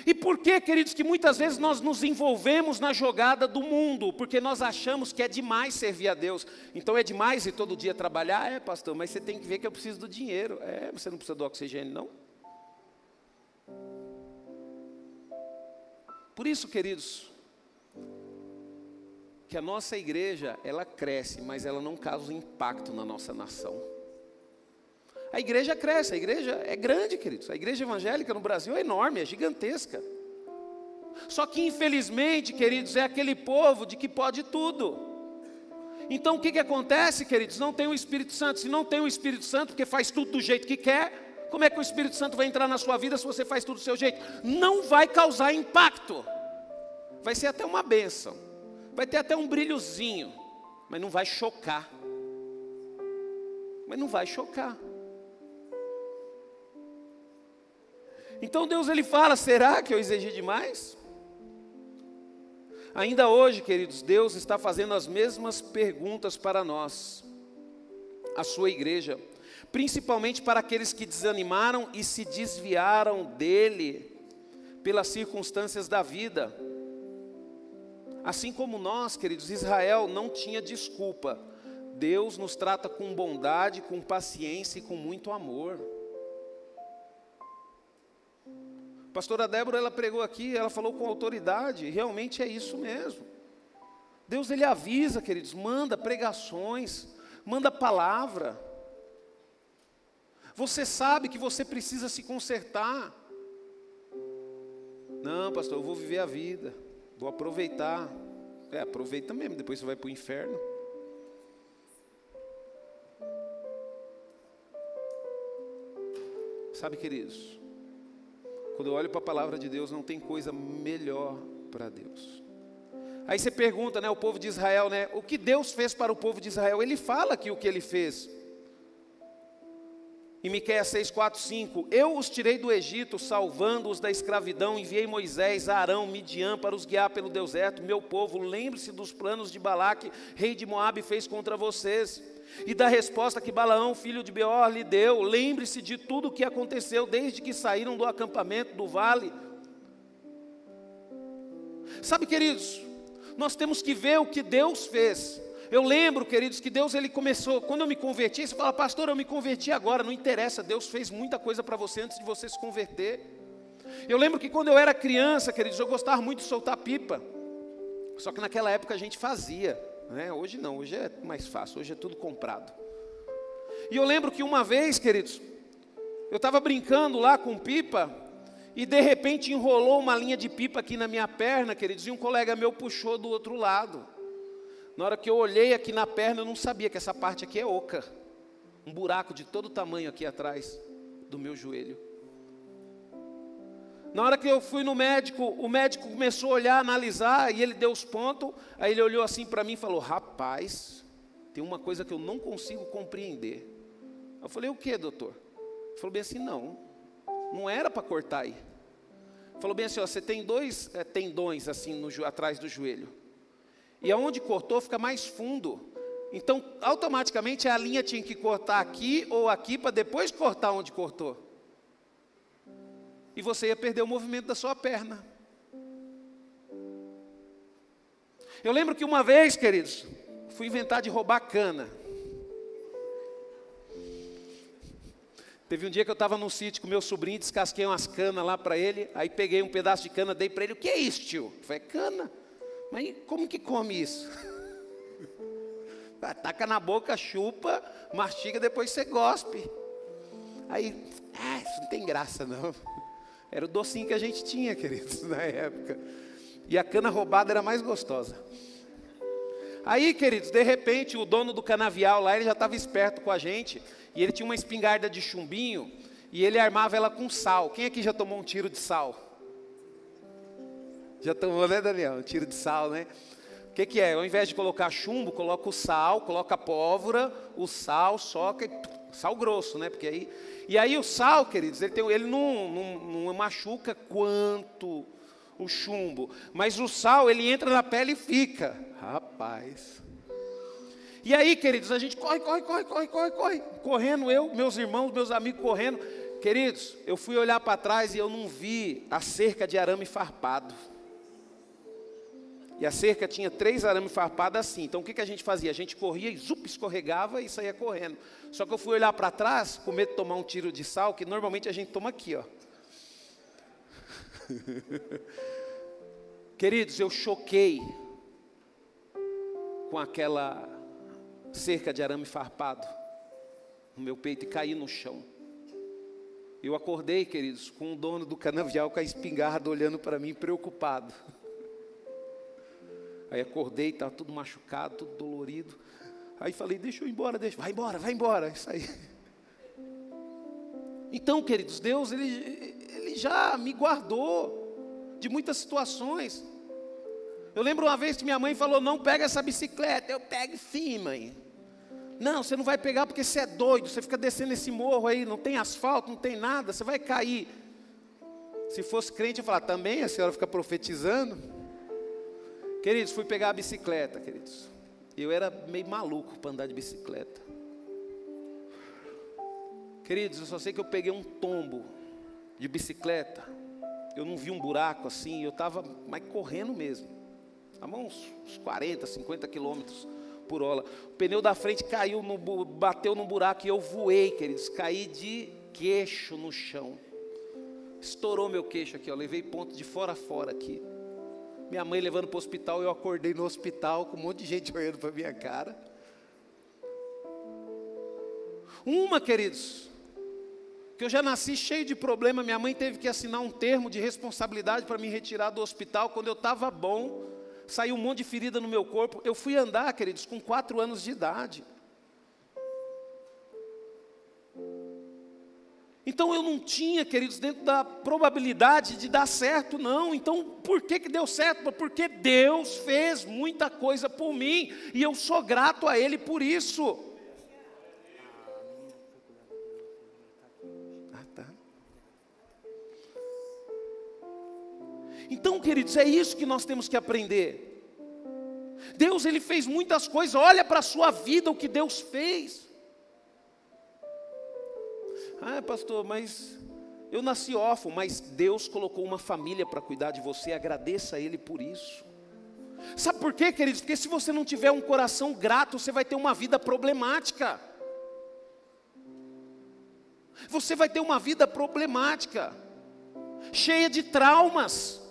E por que, queridos, que muitas vezes nós nos envolvemos na jogada do mundo? Porque nós achamos que é demais servir a Deus. Então é demais ir todo dia trabalhar? É, pastor, mas você tem que ver que eu preciso do dinheiro. É, você não precisa do oxigênio, não? Por isso, queridos, que a nossa igreja, ela cresce, mas ela não causa impacto na nossa nação. A igreja cresce, a igreja é grande, queridos. A igreja evangélica no Brasil é enorme, é gigantesca. Só que infelizmente, queridos, é aquele povo de que pode tudo. Então o que acontece, queridos? Não tem o Espírito Santo. Se não tem o Espírito Santo, porque faz tudo do jeito que quer, como é que o Espírito Santo vai entrar na sua vida se você faz tudo do seu jeito? Não vai causar impacto. Vai ser até uma bênção. Vai ter até um brilhozinho, mas não vai chocar. Mas não vai chocar. Então Deus ele fala, será que eu exigi demais? Ainda hoje, queridos, Deus está fazendo as mesmas perguntas para nós, a sua igreja, principalmente para aqueles que desanimaram e se desviaram dele, pelas circunstâncias da vida. Assim como nós, queridos, Israel não tinha desculpa. Deus nos trata com bondade, com paciência e com muito amor. A pastora Débora, ela pregou aqui, ela falou com autoridade, realmente é isso mesmo. Deus ele avisa, queridos, manda pregações, manda palavra. Você sabe que você precisa se consertar. Não, pastor, eu vou viver a vida, vou aproveitar. Aproveita mesmo, depois você vai para o inferno. Sabe, queridos, quando eu olho para a palavra de Deus, não tem coisa melhor para Deus. Aí você pergunta, né, o povo de Israel, né, o que Deus fez para o povo de Israel? Ele fala aqui o que ele fez. Em Miqueias 6, 4, 5, eu os tirei do Egito, salvando-os da escravidão, enviei Moisés, Arão, Midian, para os guiar pelo deserto, meu povo, lembre-se dos planos de Balaque, rei de Moabe, fez contra vocês, e da resposta que Balaão, filho de Beor, lhe deu, lembre-se de tudo o que aconteceu, desde que saíram do acampamento, do vale. Sabe, queridos, nós temos que ver o que Deus fez. Eu lembro, queridos, que Deus ele começou, quando eu me converti, você fala, pastor, eu me converti agora, não interessa, Deus fez muita coisa para você antes de você se converter. Eu lembro que quando eu era criança, queridos, eu gostava muito de soltar pipa, só que naquela época a gente fazia, né? Hoje não, hoje é mais fácil, hoje é tudo comprado. E eu lembro que uma vez, queridos, eu estava brincando lá com pipa, e de repente enrolou uma linha de pipa aqui na minha perna, queridos, e um colega meu puxou do outro lado. Na hora que eu olhei aqui na perna, eu não sabia que essa parte aqui é oca. Um buraco de todo tamanho aqui atrás do meu joelho. Na hora que eu fui no médico, o médico começou a olhar, analisar, e ele deu os pontos. Aí ele olhou assim para mim e falou, rapaz, tem uma coisa que eu não consigo compreender. Eu falei, o que, doutor? Ele falou bem assim, não era para cortar aí. Ele falou bem assim, ó, você tem dois tendões assim atrás do joelho. E aonde cortou fica mais fundo. Então, automaticamente a linha tinha que cortar aqui ou aqui para depois cortar onde cortou. E você ia perder o movimento da sua perna. Eu lembro que uma vez, queridos, fui inventar de roubar cana. Teve um dia que eu estava num sítio com meu sobrinho, descasquei umas canas lá para ele. Aí peguei um pedaço de cana, dei para ele. O que é isso, tio? Eu falei, cana. Mas como que come isso? Taca na boca, chupa, mastiga, depois você gospe. Aí, isso não tem graça não. Era o docinho que a gente tinha, queridos, na época. E a cana roubada era mais gostosa. Aí, queridos, de repente, o dono do canavial lá, ele já estava esperto com a gente. E ele tinha uma espingarda de chumbinho, e ele armava ela com sal. Quem aqui já tomou um tiro de sal? Já tomou, né, Daniel? Um tiro de sal, né? O que é? Ao invés de colocar chumbo, coloca o sal, coloca a pólvora, o sal, soca, sal grosso, né? Porque aí, e aí o sal, queridos, ele não machuca quanto o chumbo. Mas o sal, ele entra na pele e fica. Rapaz. E aí, queridos, a gente corre. Correndo, meus irmãos, meus amigos correndo. Queridos, eu fui olhar para trás e eu não vi a cerca de arame farpado. E a cerca tinha 3 arames farpados assim. Então o que a gente fazia? A gente corria e escorregava e saía correndo. Só que eu fui olhar para trás, com medo de tomar um tiro de sal, que normalmente a gente toma aqui, ó. Queridos, eu choquei com aquela cerca de arame farpado no meu peito e caí no chão. Eu acordei, queridos, com o dono do canavial com a espingarda olhando para mim, preocupado. Aí acordei, estava tudo machucado, tudo dolorido. Aí falei, deixa eu ir embora, vai embora, isso aí. Então, queridos, Deus, Ele já me guardou de muitas situações. Eu lembro uma vez que minha mãe falou, não pega essa bicicleta. Eu pego sim, mãe. Não, você não vai pegar porque você é doido, você fica descendo esse morro aí, não tem asfalto, não tem nada, você vai cair. Se fosse crente, eu ia falar, também a senhora fica profetizando? Queridos, fui pegar a bicicleta, queridos. Eu era meio maluco para andar de bicicleta. Queridos, eu só sei que eu peguei um tombo de bicicleta. Eu não vi um buraco assim, eu estava mais correndo mesmo. Estava uns 40, 50 quilômetros por hora. O pneu da frente caiu, bateu no buraco e eu voei, queridos. Caí de queixo no chão. Estourou meu queixo aqui, ó. Levei ponto de fora a fora aqui. Minha mãe levando para o hospital, eu acordei no hospital com um monte de gente olhando para a minha cara. Queridos, que eu já nasci cheio de problema. Minha mãe teve que assinar um termo de responsabilidade para me retirar do hospital. Quando eu estava bom, saiu um monte de ferida no meu corpo. Eu fui andar, queridos, com 4 anos de idade. Então eu não tinha, queridos, dentro da probabilidade de dar certo, não. Então por que deu certo? Porque Deus fez muita coisa por mim e eu sou grato a Ele por isso. Então, queridos, é isso que nós temos que aprender. Deus, Ele fez muitas coisas. Olha para a sua vida o que Deus fez. Ah, pastor, mas eu nasci órfão. Mas Deus colocou uma família para cuidar de você. Agradeça a Ele por isso. Sabe por quê, queridos? Porque se você não tiver um coração grato, você vai ter uma vida problemática. Você vai ter uma vida problemática, cheia de traumas.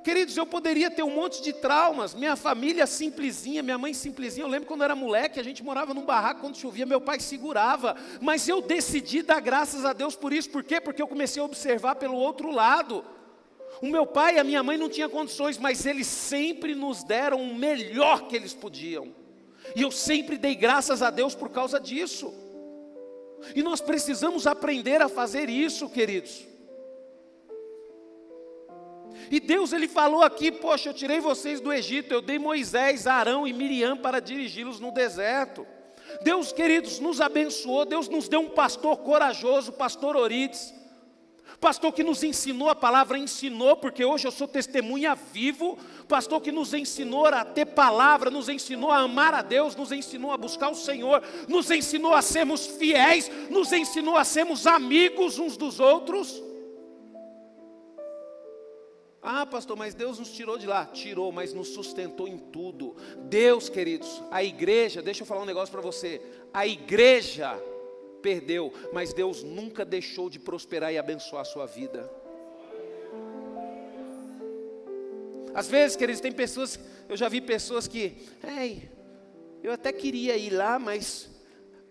Queridos, eu poderia ter um monte de traumas. Minha família simplesinha, minha mãe simplesinha. Eu lembro quando eu era moleque, a gente morava num barraco, quando chovia, meu pai segurava. Mas eu decidi dar graças a Deus por isso. Por quê? Porque eu comecei a observar pelo outro lado. O meu pai e a minha mãe não tinham condições, mas eles sempre nos deram o melhor que eles podiam. E eu sempre dei graças a Deus por causa disso. E nós precisamos aprender a fazer isso, queridos. E Deus, Ele falou aqui, poxa, eu tirei vocês do Egito, eu dei Moisés, Arão e Miriam para dirigi-los no deserto. Deus, queridos, nos abençoou, Deus nos deu um pastor corajoso, pastor Orides. Pastor que nos ensinou, a palavra ensinou, porque hoje eu sou testemunha vivo. Pastor que nos ensinou a ter palavra, nos ensinou a amar a Deus, nos ensinou a buscar o Senhor, nos ensinou a sermos fiéis, nos ensinou a sermos amigos uns dos outros. Ah, pastor, mas Deus nos tirou de lá. Tirou, mas nos sustentou em tudo. Deus, queridos, a igreja, deixa eu falar um negócio para você. A igreja perdeu, mas Deus nunca deixou de prosperar e abençoar a sua vida. Às vezes, queridos, tem pessoas, eu já vi pessoas que, eu até queria ir lá, mas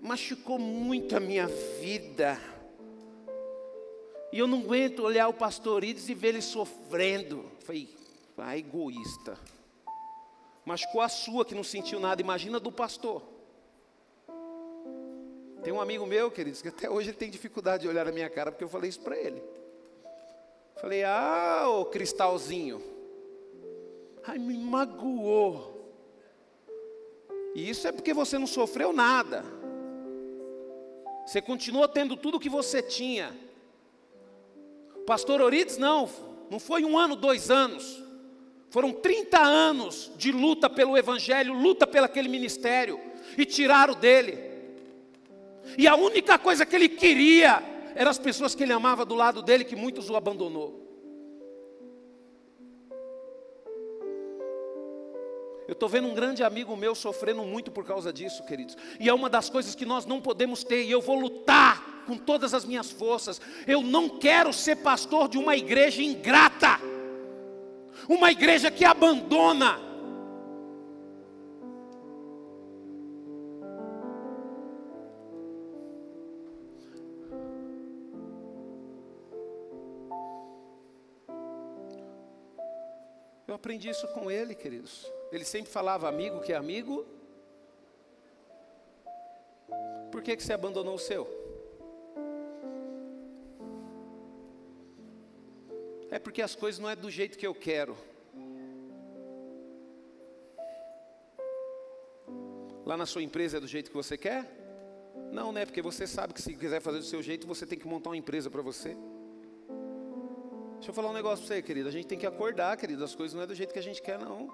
machucou muito a minha vida. E eu não aguento olhar o pastor Orides e ver ele sofrendo. Falei, egoísta. Machucou a sua que não sentiu nada, imagina do pastor. Tem um amigo meu, queridos, que até hoje ele tem dificuldade de olhar na minha cara, porque eu falei isso para ele. Falei, ô cristalzinho. Me magoou. E isso é porque você não sofreu nada. Você continuou tendo tudo o que você tinha. Pastor Orides não foi 1 ano, 2 anos. Foram 30 anos de luta pelo Evangelho, luta pelo aquele ministério. E tiraram dele. E a única coisa que ele queria eram as pessoas que ele amava do lado dele, que muitos o abandonou. Eu estou vendo um grande amigo meu sofrendo muito por causa disso, queridos. E é uma das coisas que nós não podemos ter. E eu vou lutar com todas as minhas forças. Eu não quero ser pastor de uma igreja ingrata. Uma igreja que abandona. aprendi isso com ele, queridos. Ele sempre falava, amigo que é amigo. Por que você abandonou o seu? É porque as coisas não é do jeito que eu quero. Lá na sua empresa é do jeito que você quer? Não, né? Porque você sabe que se quiser fazer do seu jeito, você tem que montar uma empresa para você. Deixa eu falar um negócio para você, querido. A gente tem que acordar, querido. As coisas não é do jeito que a gente quer, não.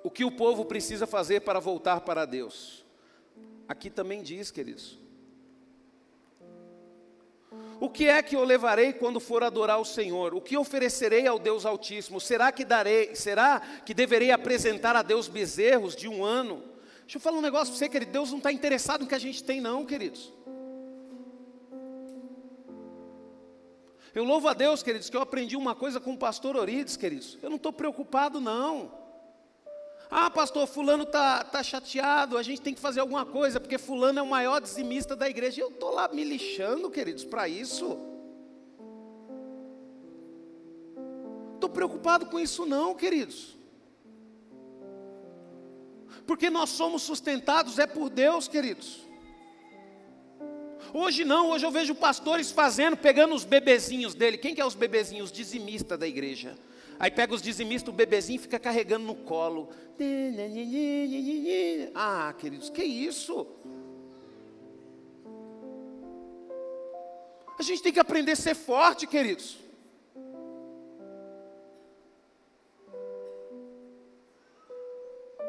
O que o povo precisa fazer para voltar para Deus? Aqui também diz, queridos. O que é que eu levarei quando for adorar o Senhor? O que oferecerei ao Deus Altíssimo? Será que deverei apresentar a Deus bezerros de 1 ano? Deixa eu falar um negócio para você, querido. Deus não está interessado no que a gente tem, não, queridos. Eu louvo a Deus, queridos, que eu aprendi uma coisa com o pastor Orides, queridos. Eu não estou preocupado, não. Ah, pastor, fulano tá chateado, a gente tem que fazer alguma coisa, porque fulano é o maior dizimista da igreja. Eu estou lá me lixando, queridos, para isso. Estou preocupado com isso não, queridos. Porque nós somos sustentados é por Deus, queridos. Hoje não, hoje eu vejo pastores pegando os bebezinhos dele. Quem que é os bebezinhos? Dizimista da igreja. Aí pega os dizimistas, o bebezinho fica carregando no colo. Ah, queridos, que isso? A gente tem que aprender a ser forte, queridos.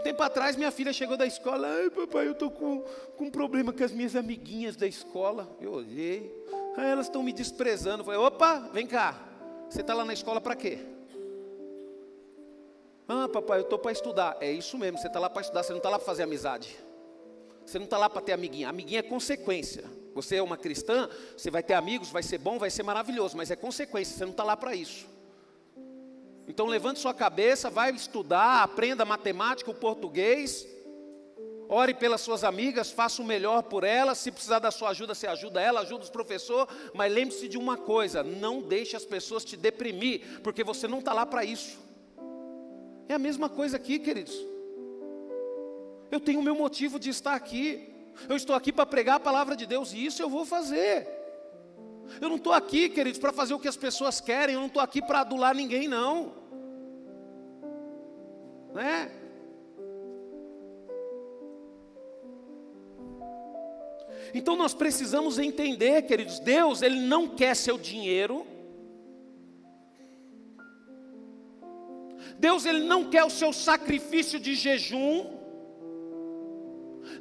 Tempo atrás minha filha chegou da escola. Ai papai, eu estou com um problema com as minhas amiguinhas da escola. Eu olhei. Aí elas estão me desprezando. Eu falei, opa, vem cá. Você está lá na escola para quê? Ah, papai, eu estou para estudar. É isso mesmo, você está lá para estudar, você não está lá para fazer amizade. Você não está lá para ter amiguinha. Amiguinha é consequência. Você é uma cristã, você vai ter amigos, vai ser bom, vai ser maravilhoso, mas é consequência, você não está lá para isso. Então levante sua cabeça, vai estudar, aprenda matemática, o português. Ore pelas suas amigas, faça o melhor por elas. Se precisar da sua ajuda, você ajuda ela, ajuda os professores. Mas lembre-se de uma coisa, não deixe as pessoas te deprimir, porque você não está lá para isso. É a mesma coisa aqui, queridos. Eu tenho o meu motivo de estar aqui. Eu estou aqui para pregar a palavra de Deus e isso eu vou fazer. Eu não estou aqui, queridos, para fazer o que as pessoas querem. Eu não estou aqui para adular ninguém, não. Né? Então nós precisamos entender, queridos, Deus, Ele não quer seu dinheiro. Deus, Ele não quer o seu sacrifício de jejum.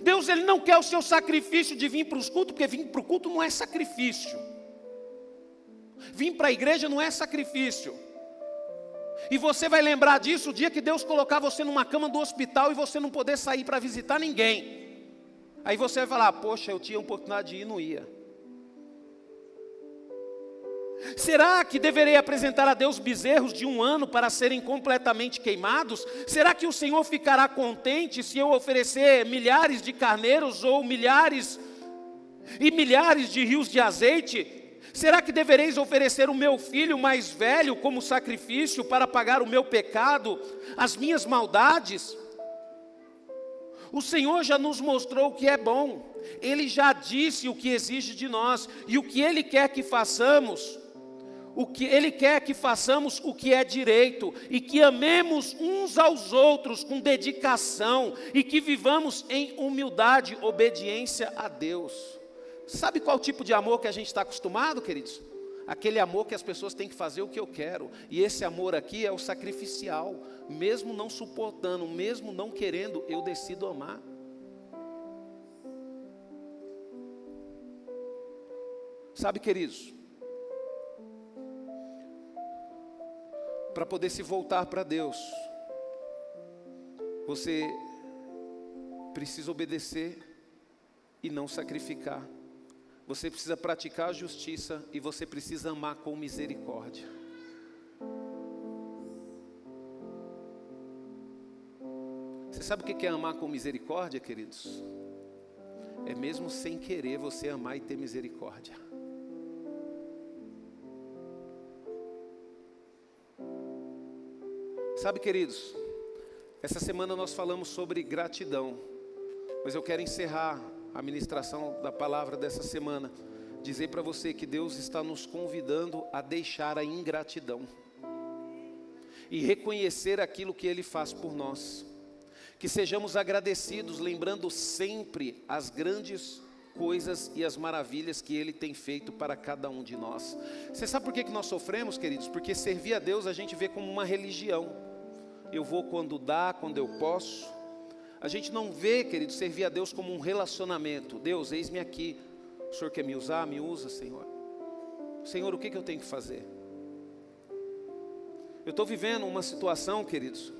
Deus, Ele não quer o seu sacrifício de vir para os cultos, porque vir para o culto não é sacrifício. Vir para a igreja não é sacrifício. E você vai lembrar disso o dia que Deus colocar você numa cama do hospital e você não poder sair para visitar ninguém. Aí você vai falar, poxa, eu tinha a oportunidade de ir e não ia. Será que deverei apresentar a Deus bezerros de 1 ano para serem completamente queimados? Será que o Senhor ficará contente se eu oferecer milhares de carneiros ou milhares e milhares de rios de azeite? Será que devereis oferecer o meu filho mais velho como sacrifício para pagar o meu pecado, as minhas maldades? O Senhor já nos mostrou o que é bom. Ele já disse o que exige de nós e o que Ele quer que façamos. Ele quer que façamos o que é direito e que amemos uns aos outros com dedicação e que vivamos em humildade, obediência a Deus. Sabe qual tipo de amor que a gente está acostumado, queridos? Aquele amor que as pessoas têm que fazer o que eu quero. E esse amor aqui é o sacrificial. Mesmo não suportando, mesmo não querendo, eu decido amar. Sabe, queridos? Para poder se voltar para Deus, você precisa obedecer e não sacrificar. Você precisa praticar a justiça e você precisa amar com misericórdia. Você sabe o que é amar com misericórdia, queridos? é mesmo sem querer você amar e ter misericórdia. Sabe, queridos, essa semana nós falamos sobre gratidão, mas eu quero encerrar a ministração da palavra dessa semana, dizer para você que Deus está nos convidando a deixar a ingratidão e reconhecer aquilo que Ele faz por nós, que sejamos agradecidos, lembrando sempre as grandes coisas e as maravilhas que Ele tem feito para cada um de nós. Você sabe por que nós sofremos, queridos? Porque servir a Deus a gente vê como uma religião. Eu vou quando dá, quando eu posso. A gente não vê, queridos, servir a Deus como um relacionamento. Deus, eis-me aqui. O Senhor quer me usar? Me usa, Senhor. Senhor, o que eu tenho que fazer? Eu estou vivendo uma situação, queridos.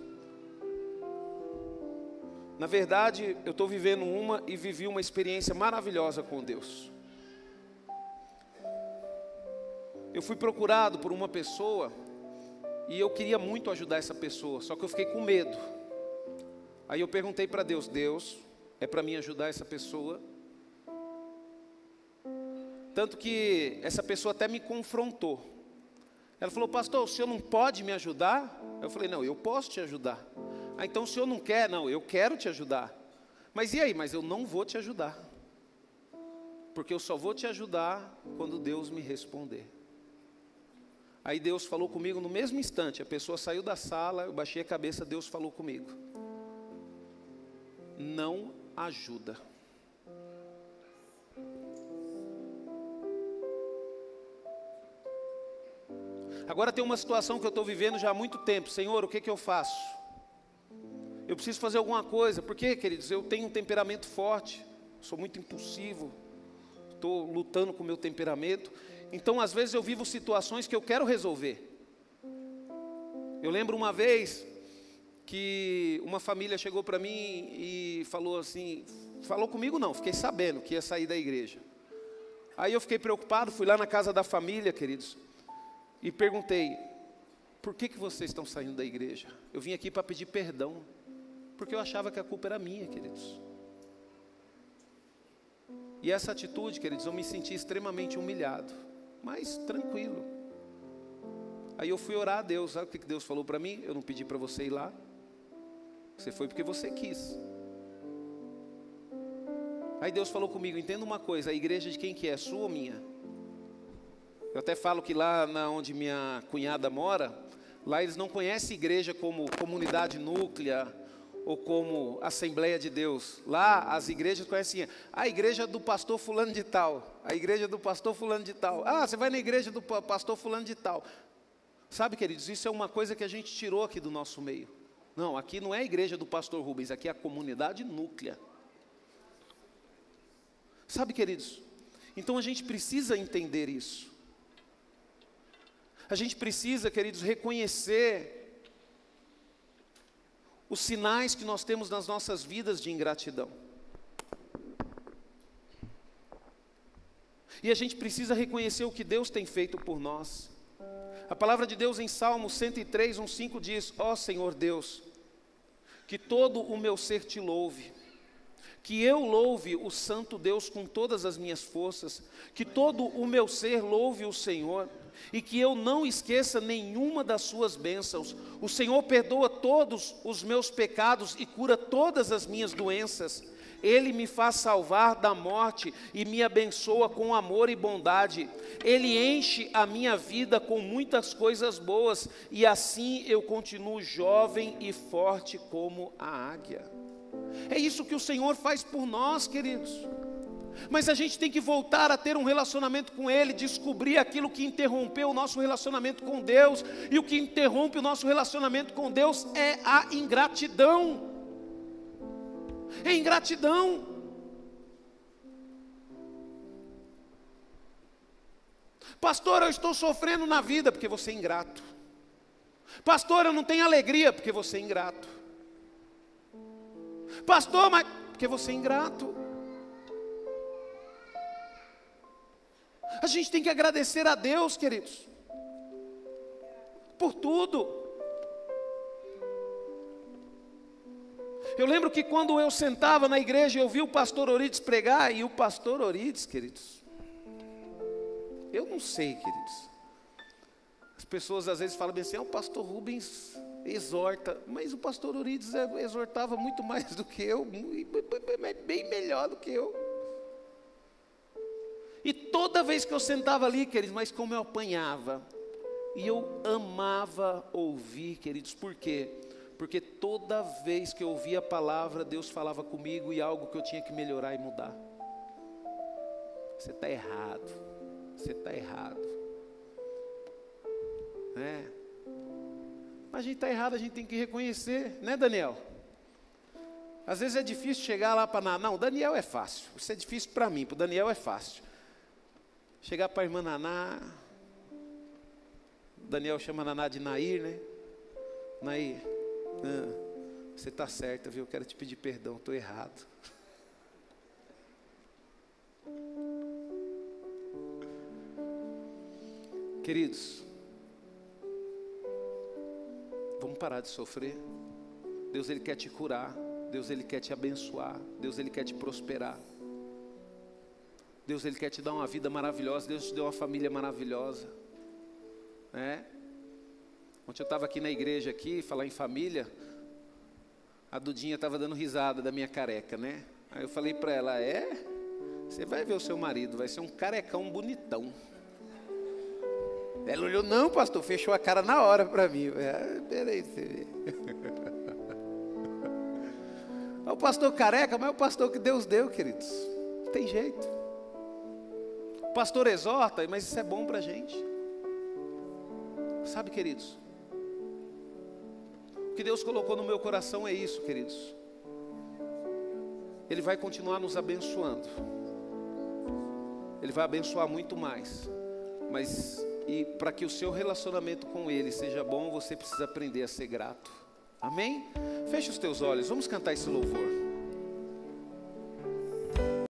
Na verdade, eu estou vivendo uma e vivi uma experiência maravilhosa com Deus. Eu fui procurado por uma pessoa e eu queria muito ajudar essa pessoa, só que eu fiquei com medo. Aí eu perguntei para Deus, Deus, é para mim ajudar essa pessoa? Tanto que essa pessoa até me confrontou. Ela falou, pastor, o senhor não pode me ajudar? Eu falei, não, eu posso te ajudar. Ah, então o senhor não quer? Não, eu quero te ajudar. Mas e aí? Mas eu não vou te ajudar. Porque eu só vou te ajudar quando Deus me responder. Aí Deus falou comigo no mesmo instante. A pessoa saiu da sala, eu baixei a cabeça, Deus falou comigo. Não ajuda. Agora tem uma situação que eu estou vivendo já há muito tempo. Senhor, o que eu faço? Eu preciso fazer alguma coisa. Porque, queridos, eu tenho um temperamento forte. Sou muito impulsivo. Estou lutando com o meu temperamento. Então, às vezes eu vivo situações que eu quero resolver. Eu lembro uma vez que uma família chegou para mim e falou assim, falou comigo não, fiquei sabendo que ia sair da igreja. Aí eu fiquei preocupado, fui lá na casa da família, queridos, e perguntei, por que vocês estão saindo da igreja? Eu vim aqui para pedir perdão, porque eu achava que a culpa era minha, queridos. E essa atitude, queridos, eu me senti extremamente humilhado, mas tranquilo. Aí eu fui orar a Deus, sabe o que Deus falou para mim? Eu não pedi para você ir lá, você foi porque você quis. Aí Deus falou comigo, entenda uma coisa, a igreja de quem que é, sua ou minha? Eu até falo que lá onde minha cunhada mora, lá eles não conhecem igreja como comunidade núclea, ou como Assembleia de Deus. Lá as igrejas conhecem a igreja do pastor fulano de tal, a igreja do pastor fulano de tal. Ah, você vai na igreja do pastor fulano de tal. Sabe, queridos, isso é uma coisa que a gente tirou aqui do nosso meio. Não, aqui não é a igreja do pastor Rubens, aqui é a comunidade núclea. Sabe, queridos, então a gente precisa entender isso. A gente precisa, queridos, reconhecer os sinais que nós temos nas nossas vidas de ingratidão. E a gente precisa reconhecer o que Deus tem feito por nós. A palavra de Deus em Salmo 103, 1:5 diz, ó Senhor Deus, que todo o meu ser te louve, que eu louve o santo Deus com todas as minhas forças, que todo o meu ser louve o Senhor, e que eu não esqueça nenhuma das suas bênçãos. O Senhor perdoa todos os meus pecados e cura todas as minhas doenças. Ele me faz salvar da morte e me abençoa com amor e bondade. Ele enche a minha vida com muitas coisas boas, e assim eu continuo jovem e forte como a águia. É isso que o Senhor faz por nós, queridos. Mas a gente tem que voltar a ter um relacionamento com Ele, descobrir aquilo que interrompeu o nosso relacionamento com Deus. E o que interrompe o nosso relacionamento com Deus é a ingratidão. É ingratidão. Pastor, eu estou sofrendo na vida porque você é ingrato. Pastor, eu não tenho alegria porque você é ingrato. Pastor, mas porque você é ingrato. A gente tem que agradecer a Deus, queridos, por tudo. Eu lembro que quando eu sentava na igreja, eu vi o pastor Orides pregar, e o pastor Orides, queridos, eu não sei, queridos. As pessoas às vezes falam bem assim, o pastor Rubens exorta, mas o pastor Orides exortava muito mais do que eu, bem melhor do que eu. E toda vez que eu sentava ali, queridos, mas como eu apanhava, e eu amava ouvir, queridos, por quê? Porque toda vez que eu ouvia a palavra, Deus falava comigo e algo que eu tinha que melhorar e mudar. Você está errado, você está errado. Mas a gente está errado, a gente tem que reconhecer, né, Daniel? Às vezes é difícil chegar lá para Naná. Não, o Daniel é fácil, isso é difícil para mim, para o Daniel é fácil. Chegar para a irmã Naná, o Daniel chama a Naná de Nair, né? Nair, você está certa, viu? Eu quero te pedir perdão, estou errado. Queridos, vamos parar de sofrer. Deus, Ele quer te curar. Deus, Ele quer te abençoar. Deus, Ele quer te prosperar. Deus, Ele quer te dar uma vida maravilhosa. Deus te deu uma família maravilhosa. Ontem eu estava aqui na igreja, falar em família. A Dudinha estava dando risada da minha careca, né? Aí eu falei para ela, você vai ver o seu marido, vai ser um carecão bonitão. Ela olhou, não, pastor, fechou a cara na hora para mim. Peraí, você vê. É o pastor careca, mas é o pastor que Deus deu, queridos. Não tem jeito. O pastor exorta, mas isso é bom para a gente. Sabe, queridos? O que Deus colocou no meu coração é isso, queridos. Ele vai continuar nos abençoando. Ele vai abençoar muito mais. E para que o seu relacionamento com Ele seja bom, você precisa aprender a ser grato. Amém? Feche os teus olhos, vamos cantar esse louvor.